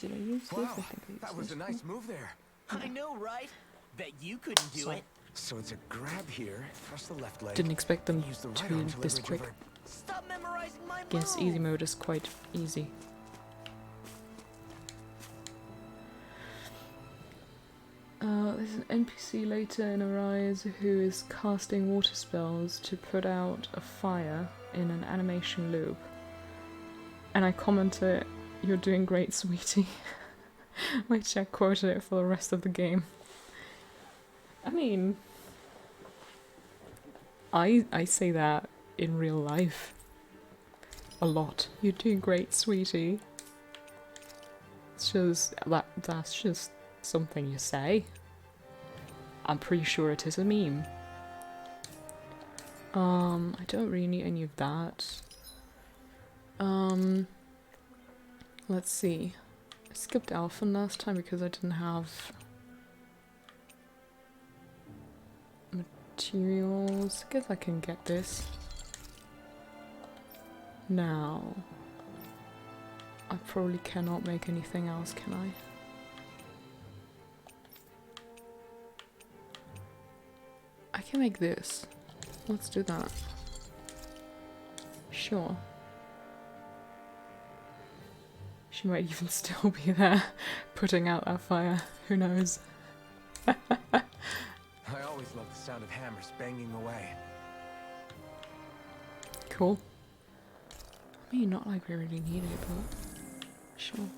did I use this? I think I used that was this a nice move there. I know, right? Bet you couldn't do it. So it's a grab here, thrust the left leg. Didn't expect them use the to right be arm to this leverage quick. over. Stop memorizing my Guess easy mode is quite easy. There's an NPC later in Arise who is casting water spells to put out a fire in an animation loop. And I commented, "You're doing great, sweetie." My chat quoted it for the rest of the game. I mean, I say that in real life a lot. "You're doing great, sweetie." It's just that's just something you say. I'm pretty sure it is a meme. I don't really need any of that. Let's see. I skipped Alphen last time because I didn't have materials. I guess I can get this. Now, I probably cannot make anything else, can I? I can make this. Let's do that. Sure. She might even still be there, putting out that fire. Who knows? I always love the sound of hammers banging away. Cool. I mean, not like we really need it, but sure.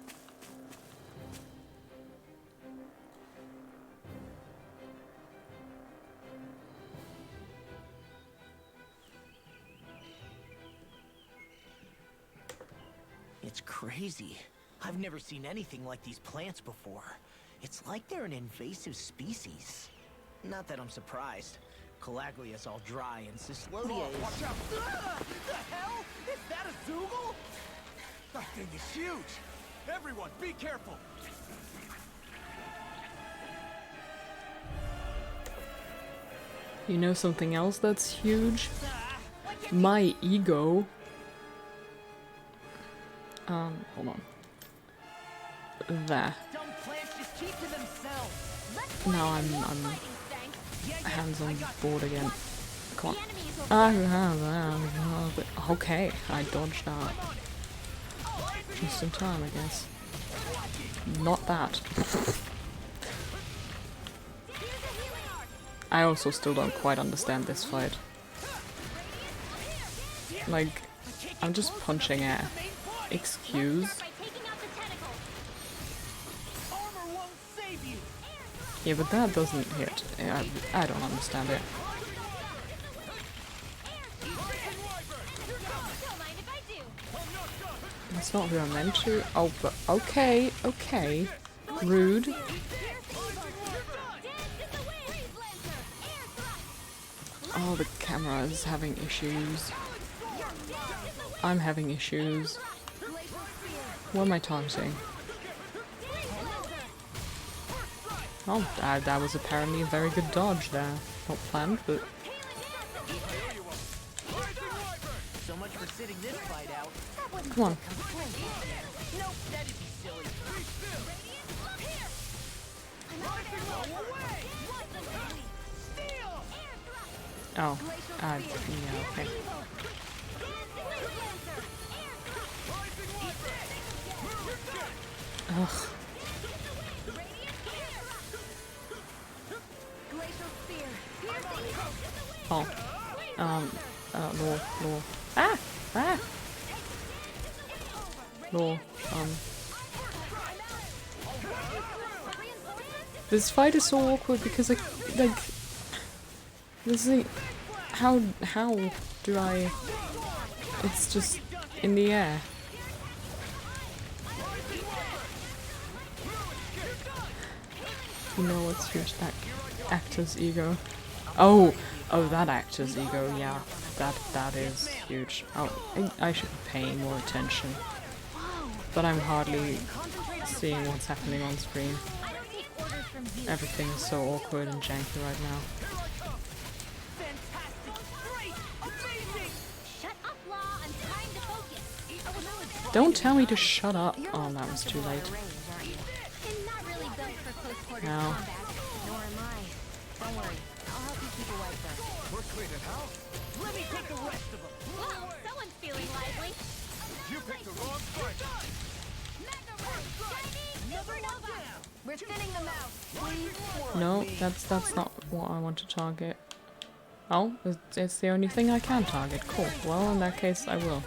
It's crazy. I've never seen anything like these plants before. It's like they're an invasive species. Not that I'm surprised. Calaglia's all dry and Cyslodia is... Watch out! The hell? Is that a Zoogle? That thing is huge! Everyone, be careful! You know something else that's huge? My ego. Hold on. There. Now I'm hands on board again. Come on. Okay, I dodged that. Just in time, I guess. Not that. I also still don't quite understand this fight. Like, I'm just punching air. Excuse? Yeah, but that doesn't hit. I don't understand it. That's not who I meant to. Oh, but okay, okay. Rude. Oh, the camera is having issues. I'm having issues. What am I targeting? Oh, that was apparently a very good dodge there. Not planned, but... So much for sitting this fight out. Come on. Nope, that'd be silly. Oh, yeah, okay. Ugh. Oh. Law. Ah! Ah! Law. This fight is so awkward because like, this is how do I... It's just in the air. You know what's huge? That actor's ego. Oh, that actor's ego. Yeah, that is huge. Oh, I should be paying more attention, but I'm hardly seeing what's happening on screen. Everything is so awkward and janky right now. Don't tell me to shut up. Oh, that was too late. Now. Nor am I. Don't worry. I'll help you keep away first. We're clean at house. Let me take the rest of them. Wow, someone's feeling lively. You picked the wrong fight. We're thinning them out. No, that's not what I want to target. Oh, it's the only thing I can target. Cool. Well, in that case, I will.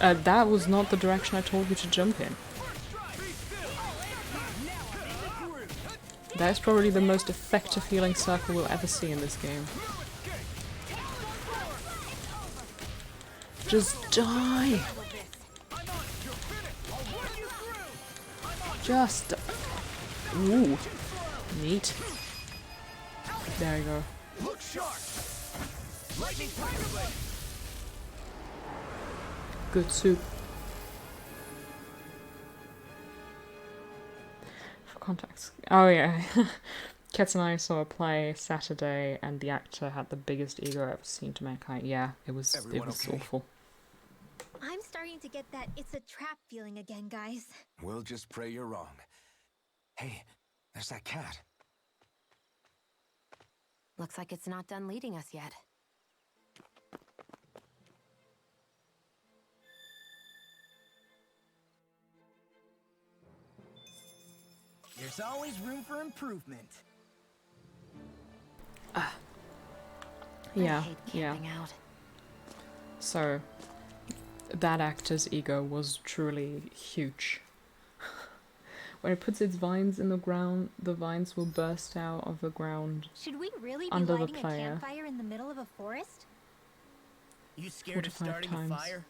That was not the direction I told you to jump in. That is probably the most effective healing circle we'll ever see in this game. Just die! Just... Ooh. Neat. There you go. Look sharp. Lightning tiger blade. Good soup. For context. Oh yeah. Kets and I saw a play Saturday and the actor had the biggest ego I've ever seen to mankind. Yeah, it was okay? awful. I'm starting to get that it's a trap feeling again, guys. We'll just pray you're wrong. Hey, there's that cat. Looks like it's not done leading us yet. There's always room for improvement. Yeah, I hate yeah. camping out. So, that actor's ego was truly huge. When it puts its vines in the ground, the vines will burst out of the ground. Should we really be under the lighting a player. campfire in the middle of a forest? You scared of 45 starting times. a fire?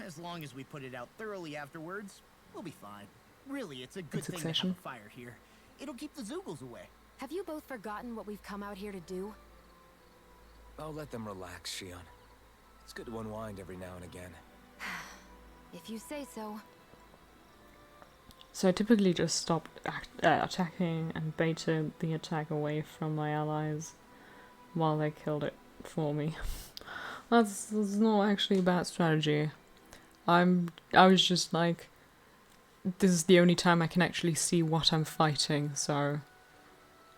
As long as we put it out thoroughly afterwards, we'll be fine. Really, it's a good thing to have succession. a fire here. It'll keep the Zoogles away. Have you both forgotten what we've come out here to do? I'll let them relax, Shion. It's good to unwind every now and again. If you say so. So I typically just stop attacking and baited the attack away from my allies while they killed it for me. That's not actually a bad strategy. I was just like, this is the only time I can actually see what I'm fighting, so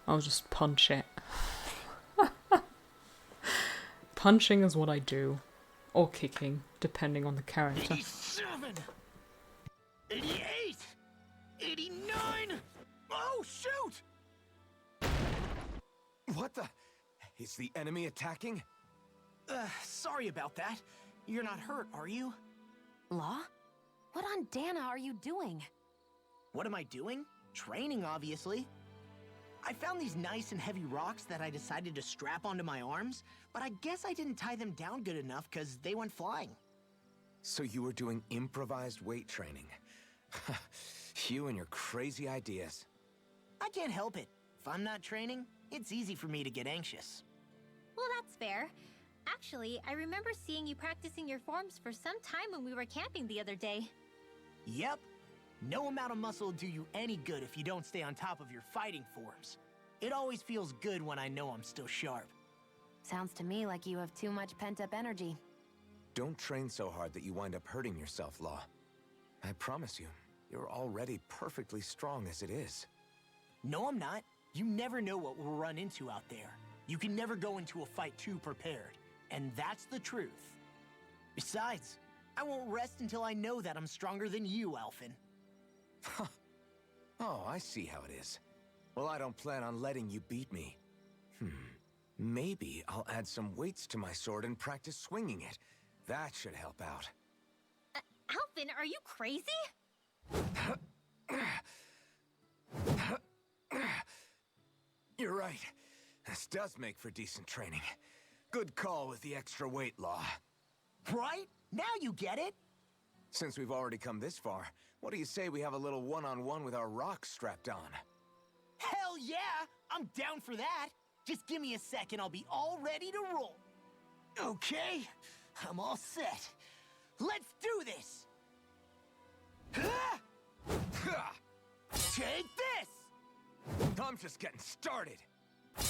I'll just punch it. Punching is what I do. Or kicking, depending on the character. 87! 88! 89! Oh, shoot! What the? Is the enemy attacking? Sorry about that. You're not hurt, are you? Law? What on Dana are you doing? What am I doing? Training, obviously. I found these nice and heavy rocks that I decided to strap onto my arms, but I guess I didn't tie them down good enough because they went flying. So you were doing improvised weight training. You and your crazy ideas. I can't help it. If I'm not training, it's easy for me to get anxious. Well, that's fair. Actually, I remember seeing you practicing your forms for some time when we were camping the other day. Yep. No amount of muscle will do you any good if you don't stay on top of your fighting forms. It always feels good when I know I'm still sharp. Sounds to me like you have too much pent-up energy. Don't train so hard that you wind up hurting yourself, Law. I promise you, you're already perfectly strong as it is. No, I'm not. You never know what we'll run into out there. You can never go into a fight too prepared. And that's the truth. Besides, I won't rest until I know that I'm stronger than you, Alphen. Oh, I see how it is. Well, I don't plan on letting you beat me. Maybe I'll add some weights to my sword and practice swinging it. That should help out. Alphen, are you crazy? You're right. This does make for decent training. Good call with the extra weight, Law. Right? Now you get it? Since we've already come this far, what do you say we have a little one-on-one with our rocks strapped on? Hell yeah! I'm down for that! Just give me a sec and I'll be all ready to roll. Okay, I'm all set. Let's do this! Take this! I'm just getting started. Our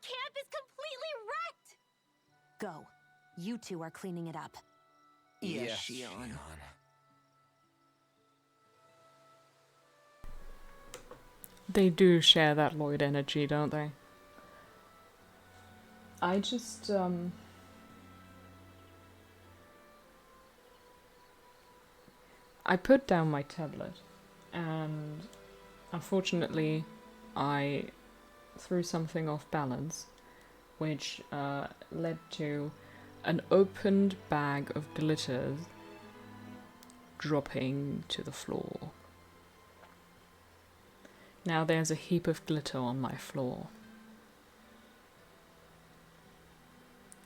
camp is completely wrecked! Go. You two are cleaning it up. Yes, Shion. They do share that Lloyd energy, don't they? I just, I put down my tablet, and unfortunately I threw something off balance, which led to an opened bag of glitters dropping to the floor. Now there's a heap of glitter on my floor.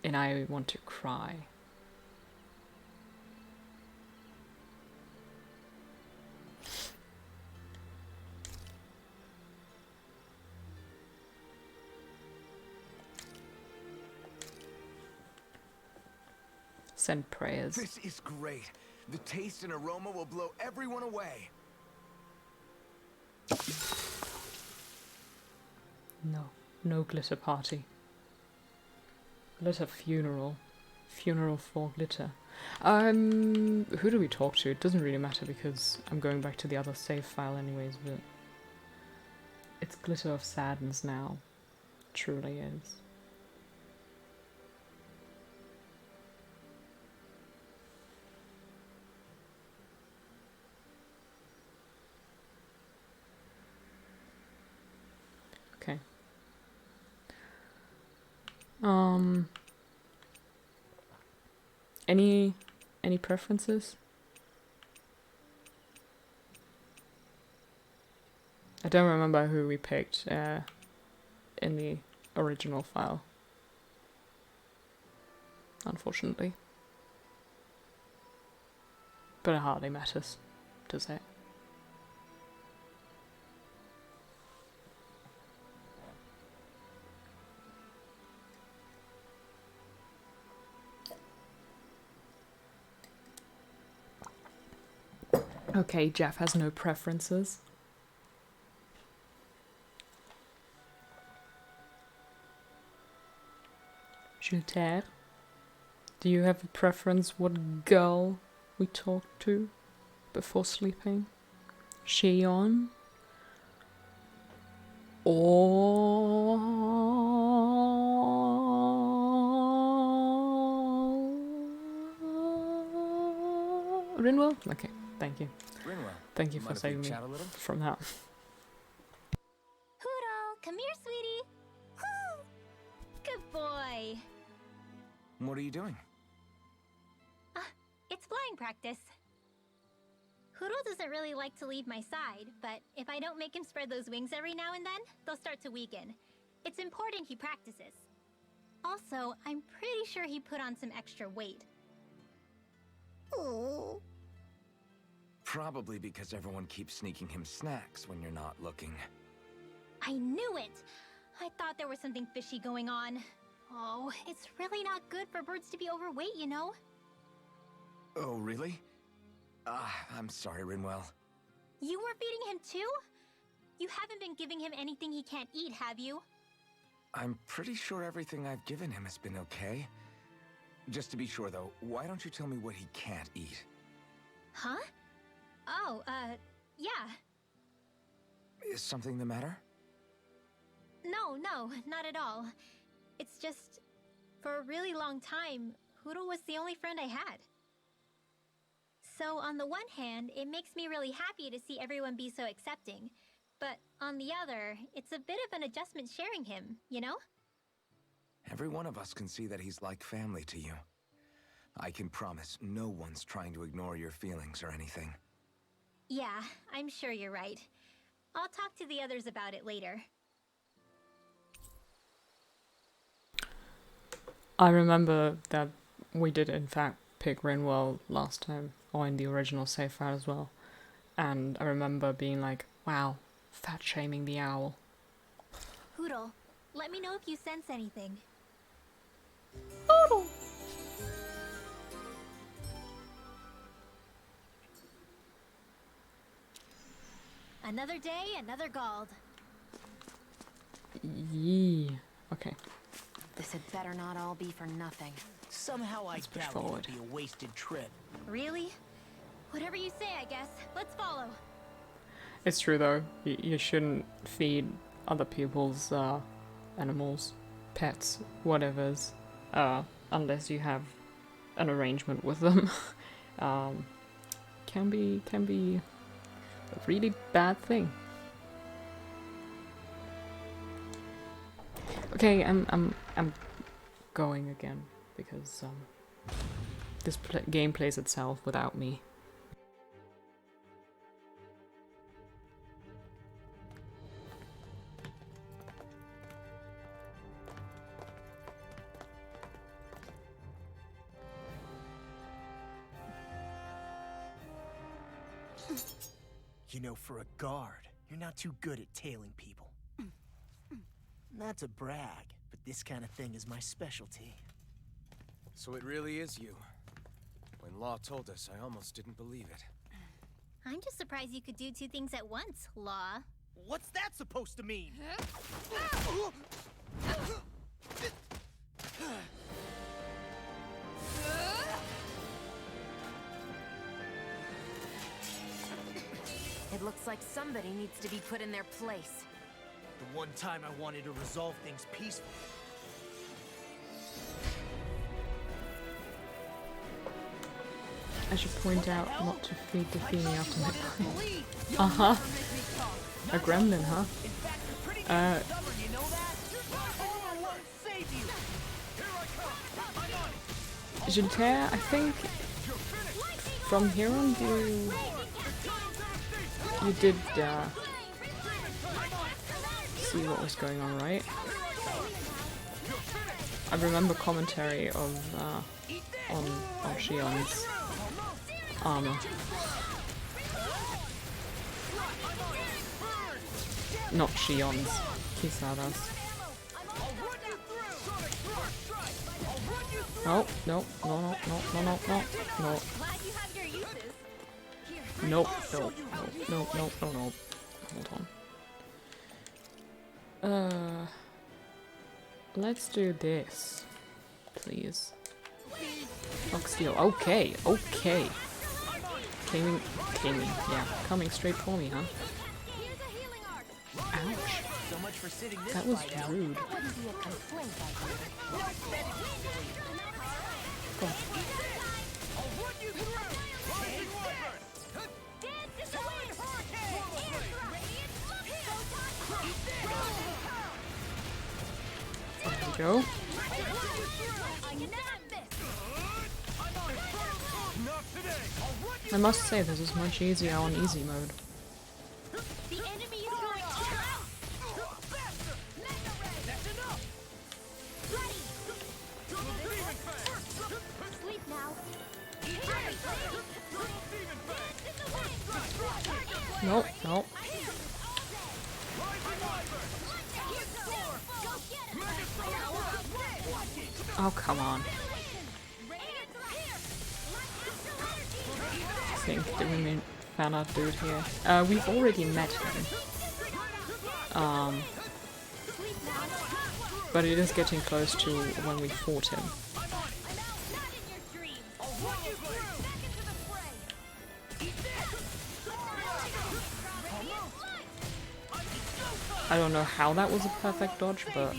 And I want to cry. Send prayers. This is great. The taste and aroma will blow everyone away. No glitter party. Glitter funeral. Funeral for glitter. Who do we talk to? It doesn't really matter because I'm going back to the other save file anyways, but it's glitter of sadness now. Truly is. Okay. Any preferences? I don't remember who we picked in the original file, unfortunately. But it hardly matters, does it? Okay, Jeff has no preferences. Gilter, do you have a preference what girl we talk to before sleeping? Shion? Or Rinwell? Okay, thank you. Rinwell, Thank you for mind if we saving me chat a little? from that. Poodle, come here, sweetie. Woo! Good boy. What are you doing? It's flying practice. Hoodle doesn't really like to leave my side, but if I don't make him spread those wings every now and then, they'll start to weaken. It's important he practices. Also, I'm pretty sure he put on some extra weight. Oh. Probably because everyone keeps sneaking him snacks when you're not looking. I knew it! I thought there was something fishy going on. Oh, it's really not good for birds to be overweight, you know? Oh, really? I'm sorry, Rinwell. You were feeding him too? You haven't been giving him anything he can't eat, have you? I'm pretty sure everything I've given him has been okay. Just to be sure, though, why don't you tell me what he can't eat? Huh? Oh, yeah. Is something the matter? No, not at all. It's just, for a really long time, Hoodle was the only friend I had. So on the one hand, it makes me really happy to see everyone be so accepting. But on the other, it's a bit of an adjustment sharing him, you know? Every one of us can see that he's like family to you. I can promise no one's trying to ignore your feelings or anything. Yeah, I'm sure you're right. I'll talk to the others about it later. I remember that we did in fact pick Rinwell last time, or in the original save file as well. And I remember being like, wow, fat shaming the owl. Hoodle, let me know if you sense anything. Hoodle! Another day, another Gald. Yee. Okay. This had better not all be for nothing. Somehow I push doubt forward. it'll be a wasted trip. Really? Whatever you say, I guess. Let's follow. It's true though, you shouldn't feed other people's animals, pets, whatever's, unless you have an arrangement with them. Can be a really bad thing. Okay, I'm going again because this game plays itself without me. You know, for a guard, you're not too good at tailing people. Not to brag, but this kind of thing is my specialty. So it really is you. When Law told us, I almost didn't believe it. I'm just surprised you could do two things at once, Law. What's that supposed to mean? It looks like somebody needs to be put in their place. The one time I wanted to resolve things peacefully. I should point out not to feed the Feeny after midnight. Uh-huh. A gremlin, huh? Gilter, I think from here on you did see what was going on, right? I remember commentary of on Shion's armor. Not Shion's, Kisada's. No. Glad you have your uses. Here, Nope, nope, nope, nope, nope, nope. Hold on. Let's do this, please. Oxsteel. Okay, okay. Yeah, coming straight for me, huh? Ouch. So much for sitting this That was fight out. rude. That wouldn't be a complaint, I Go on. I'll run you through! Rising Wyvern! Giant Hurricane! There we go. Not today! I'll run you I must say, this is much easier on easy mode. The enemy is going all out! faster! That's enough! Ready! Demon Fang! Sleep now! Demon Fang! Nope, nope. Rising Wyvern! Oh, come on. I think the women fan art dude here. We've already met him. But it is getting close to when we fought him. I don't know how that was a perfect dodge, but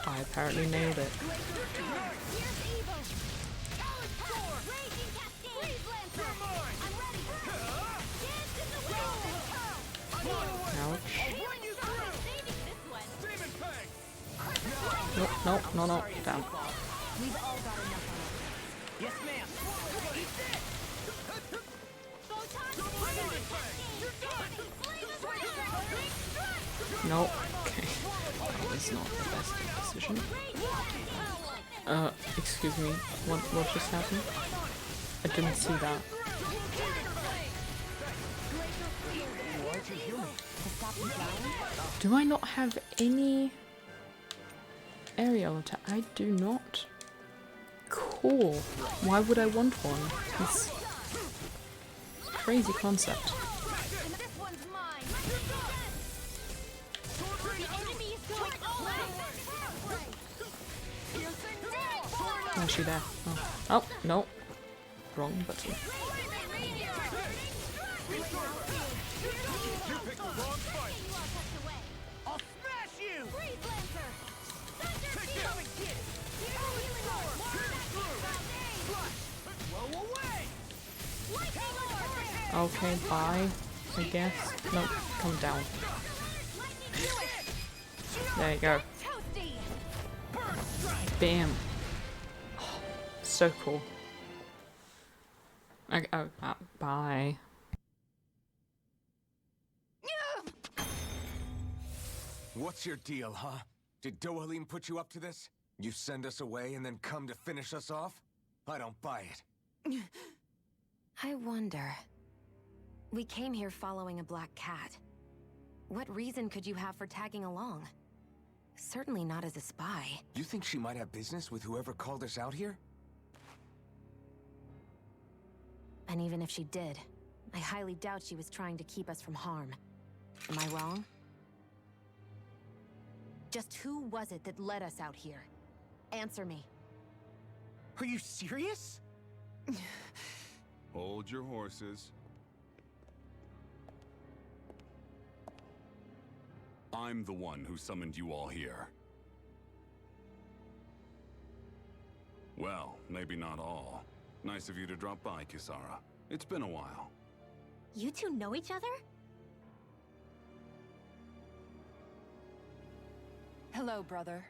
I apparently nailed it. Ouch. Nope, nope, no, no, down. We've all got enough on us. Yes, ma'am. Nope. Okay. That was not the best decision. Excuse me. What just happened? I didn't see that. Do I not have any aerial attack? I do not. Cool. Why would I want one? It's crazy concept. Oh, is she there? Oh, oh no. Wrong button. I'll smash you! Blow away! Okay, bye. I guess. Nope, come down. There you go. Bam. So cool. Bye. What's your deal, huh? Did Dohalim put you up to this? You send us away and then come to finish us off? I don't buy it. I wonder. We came here following a black cat. What reason could you have for tagging along? Certainly not as a spy. You think she might have business with whoever called us out here? And even if she did, I highly doubt she was trying to keep us from harm. Am I wrong? Just who was it that led us out here? Answer me. Are you serious? Hold your horses. I'm the one who summoned you all here. Well, maybe not all. Nice of you to drop by, Kisara. It's been a while. You two know each other? Hello, brother.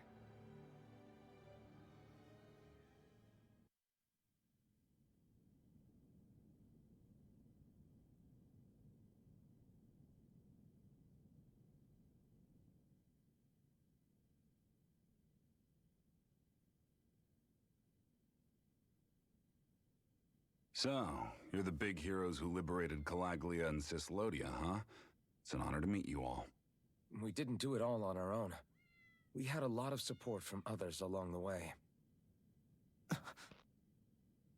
So, you're the big heroes who liberated Calaglia and Cislodia, huh? It's an honor to meet you all. We didn't do it all on our own. We had a lot of support from others along the way.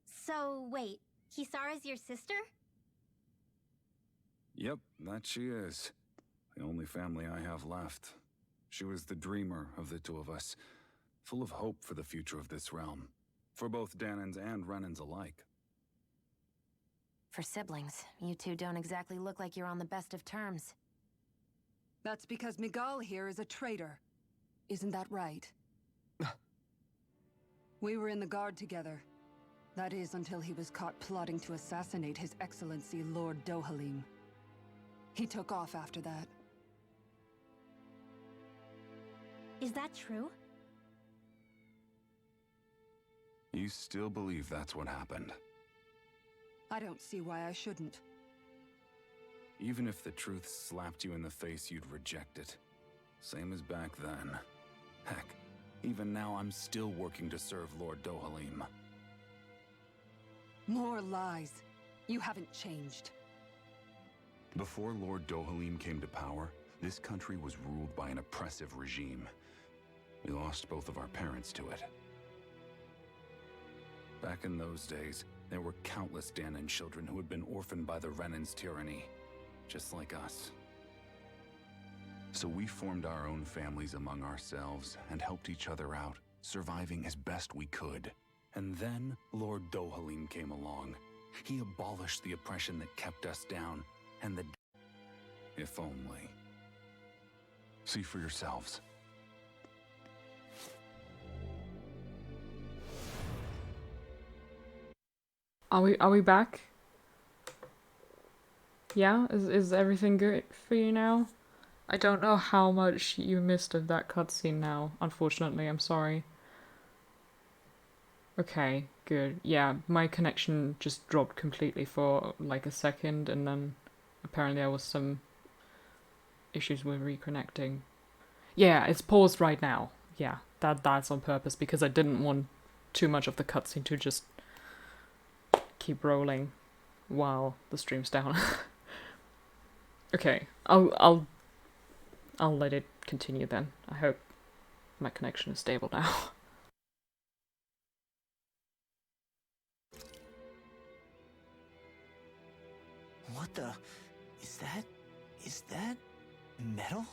So, wait, Kisara's your sister? Yep, that she is. The only family I have left. She was the dreamer of the two of us, full of hope for the future of this realm, for both Danans and Renans alike. For siblings, you two don't exactly look like you're on the best of terms. That's because Miguel here is a traitor. Isn't that right? We were in the Guard together. That is, until he was caught plotting to assassinate His Excellency Lord Dohalim. He took off after that. Is that true? You still believe that's what happened? I don't see why I shouldn't. Even if the truth slapped you in the face, you'd reject it. Same as back then. Heck, even now I'm still working to serve Lord Dohalim. More lies. You haven't changed. Before Lord Dohalim came to power, this country was ruled by an oppressive regime. We lost both of our parents to it. Back in those days, there were countless Danan children who had been orphaned by the Renan's tyranny, just like us. So we formed our own families among ourselves and helped each other out, surviving as best we could. And then Lord Dohalim came along. He abolished the oppression that kept us down, and the... If only. See for yourselves. Are we back? Yeah? Is everything good for you now? I don't know how much you missed of that cutscene now, unfortunately, I'm sorry. Okay, good. Yeah, my connection just dropped completely for like a second, and then apparently there was some issues with reconnecting. Yeah, it's paused right now. Yeah, that's on purpose because I didn't want too much of the cutscene to just keep rolling while the stream's down. Okay, I'll let it continue then. I hope my connection is stable now. What the... Is that... metal?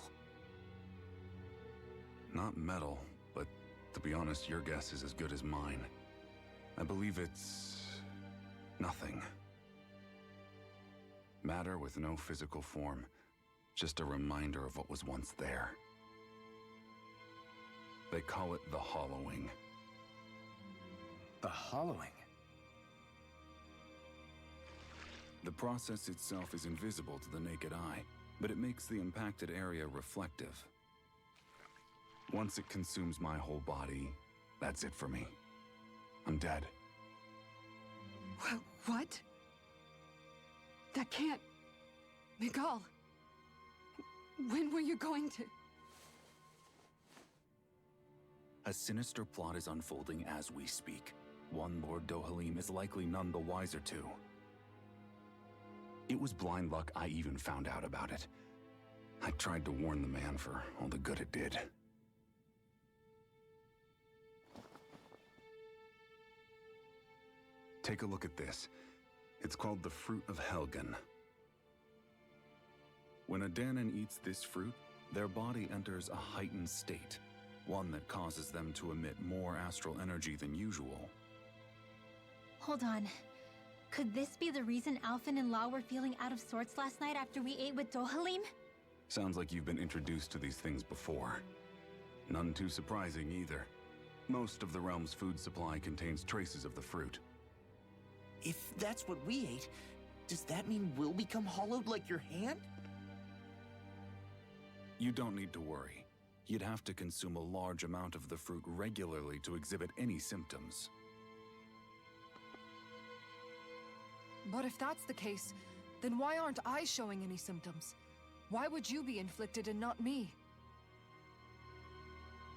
Not metal, but to be honest, your guess is as good as mine. I believe it's... nothing. Matter with no physical form. Just a reminder of what was once there. They call it the hollowing. The hollowing? The process itself is invisible to the naked eye, but it makes the impacted area reflective. Once it consumes my whole body, that's it for me. I'm dead. What? That can't... Miguel... When were you going to... A sinister plot is unfolding as we speak. One Lord Dohalim is likely none the wiser to. It was blind luck I even found out about it. I tried to warn the man for all the good it did. Take a look at this. It's called the Fruit of Helgen. When a Danan eats this fruit, their body enters a heightened state, one that causes them to emit more astral energy than usual. Hold on. Could this be the reason Alphen and Law were feeling out of sorts last night after we ate with Dohalim? Sounds like you've been introduced to these things before. None too surprising either. Most of the realm's food supply contains traces of the fruit. If that's what we ate, does that mean we'll become hollowed like your hand? You don't need to worry. You'd have to consume a large amount of the fruit regularly to exhibit any symptoms. But if that's the case, then why aren't I showing any symptoms? Why would you be inflicted and not me?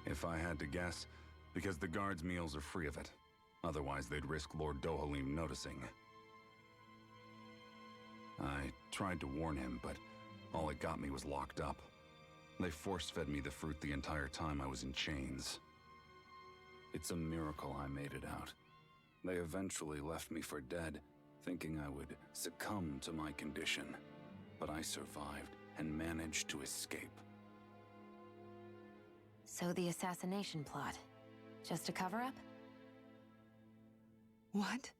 If I had to guess, because the guards' meals are free of it. Otherwise, they'd risk Lord Dohalim noticing. I tried to warn him, but all it got me was locked up. They force-fed me the fruit the entire time I was in chains. It's a miracle I made it out. They eventually left me for dead, thinking I would succumb to my condition. but I survived and managed to escape. So the assassination plot, just a cover-up? What?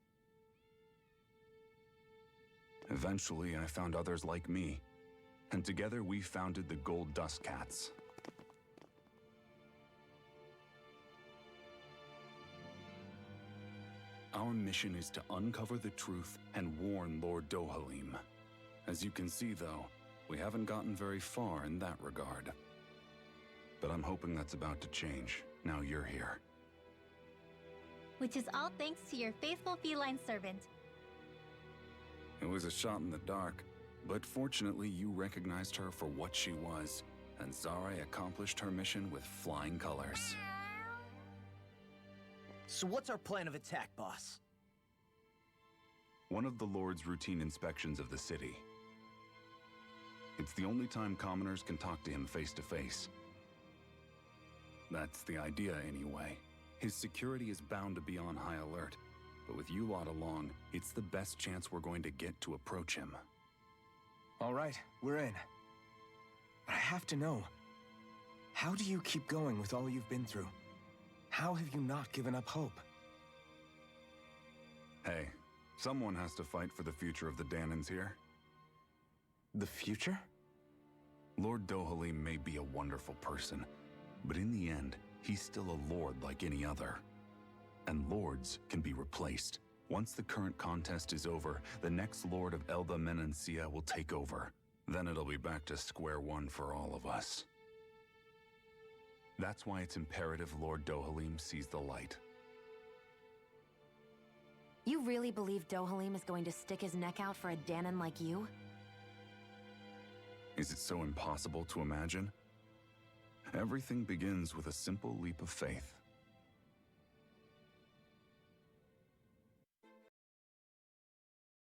Eventually, I found others like me, and together we founded the Gold Dust Cats. Our mission is to uncover the truth and warn Lord Dohalim. As you can see, though, we haven't gotten very far in that regard. But I'm hoping that's about to change, now you're here. Which is all thanks to your faithful feline servant. It was a shot in the dark, but fortunately you recognized her for what she was, and Zare accomplished her mission with flying colors. So what's our plan of attack, boss? One of the Lord's routine inspections of the city. It's the only time commoners can talk to him face to face. That's the idea anyway. His security is bound to be on high alert, but with you lot along, it's the best chance we're going to get to approach him. All right, we're in. But I have to know, how do you keep going with all you've been through? How have you not given up hope? Hey, someone has to fight for the future of the Danans here. The future? Lord Dohalim may be a wonderful person, but in the end, he's still a lord like any other. And lords can be replaced. Once the current contest is over, the next lord of Elda Menancia will take over. Then it'll be back to square one for all of us. That's why it's imperative Lord Dohalim sees the light. You really believe Dohalim is going to stick his neck out for a Danan like you? Is it so impossible to imagine? Everything begins with a simple leap of faith.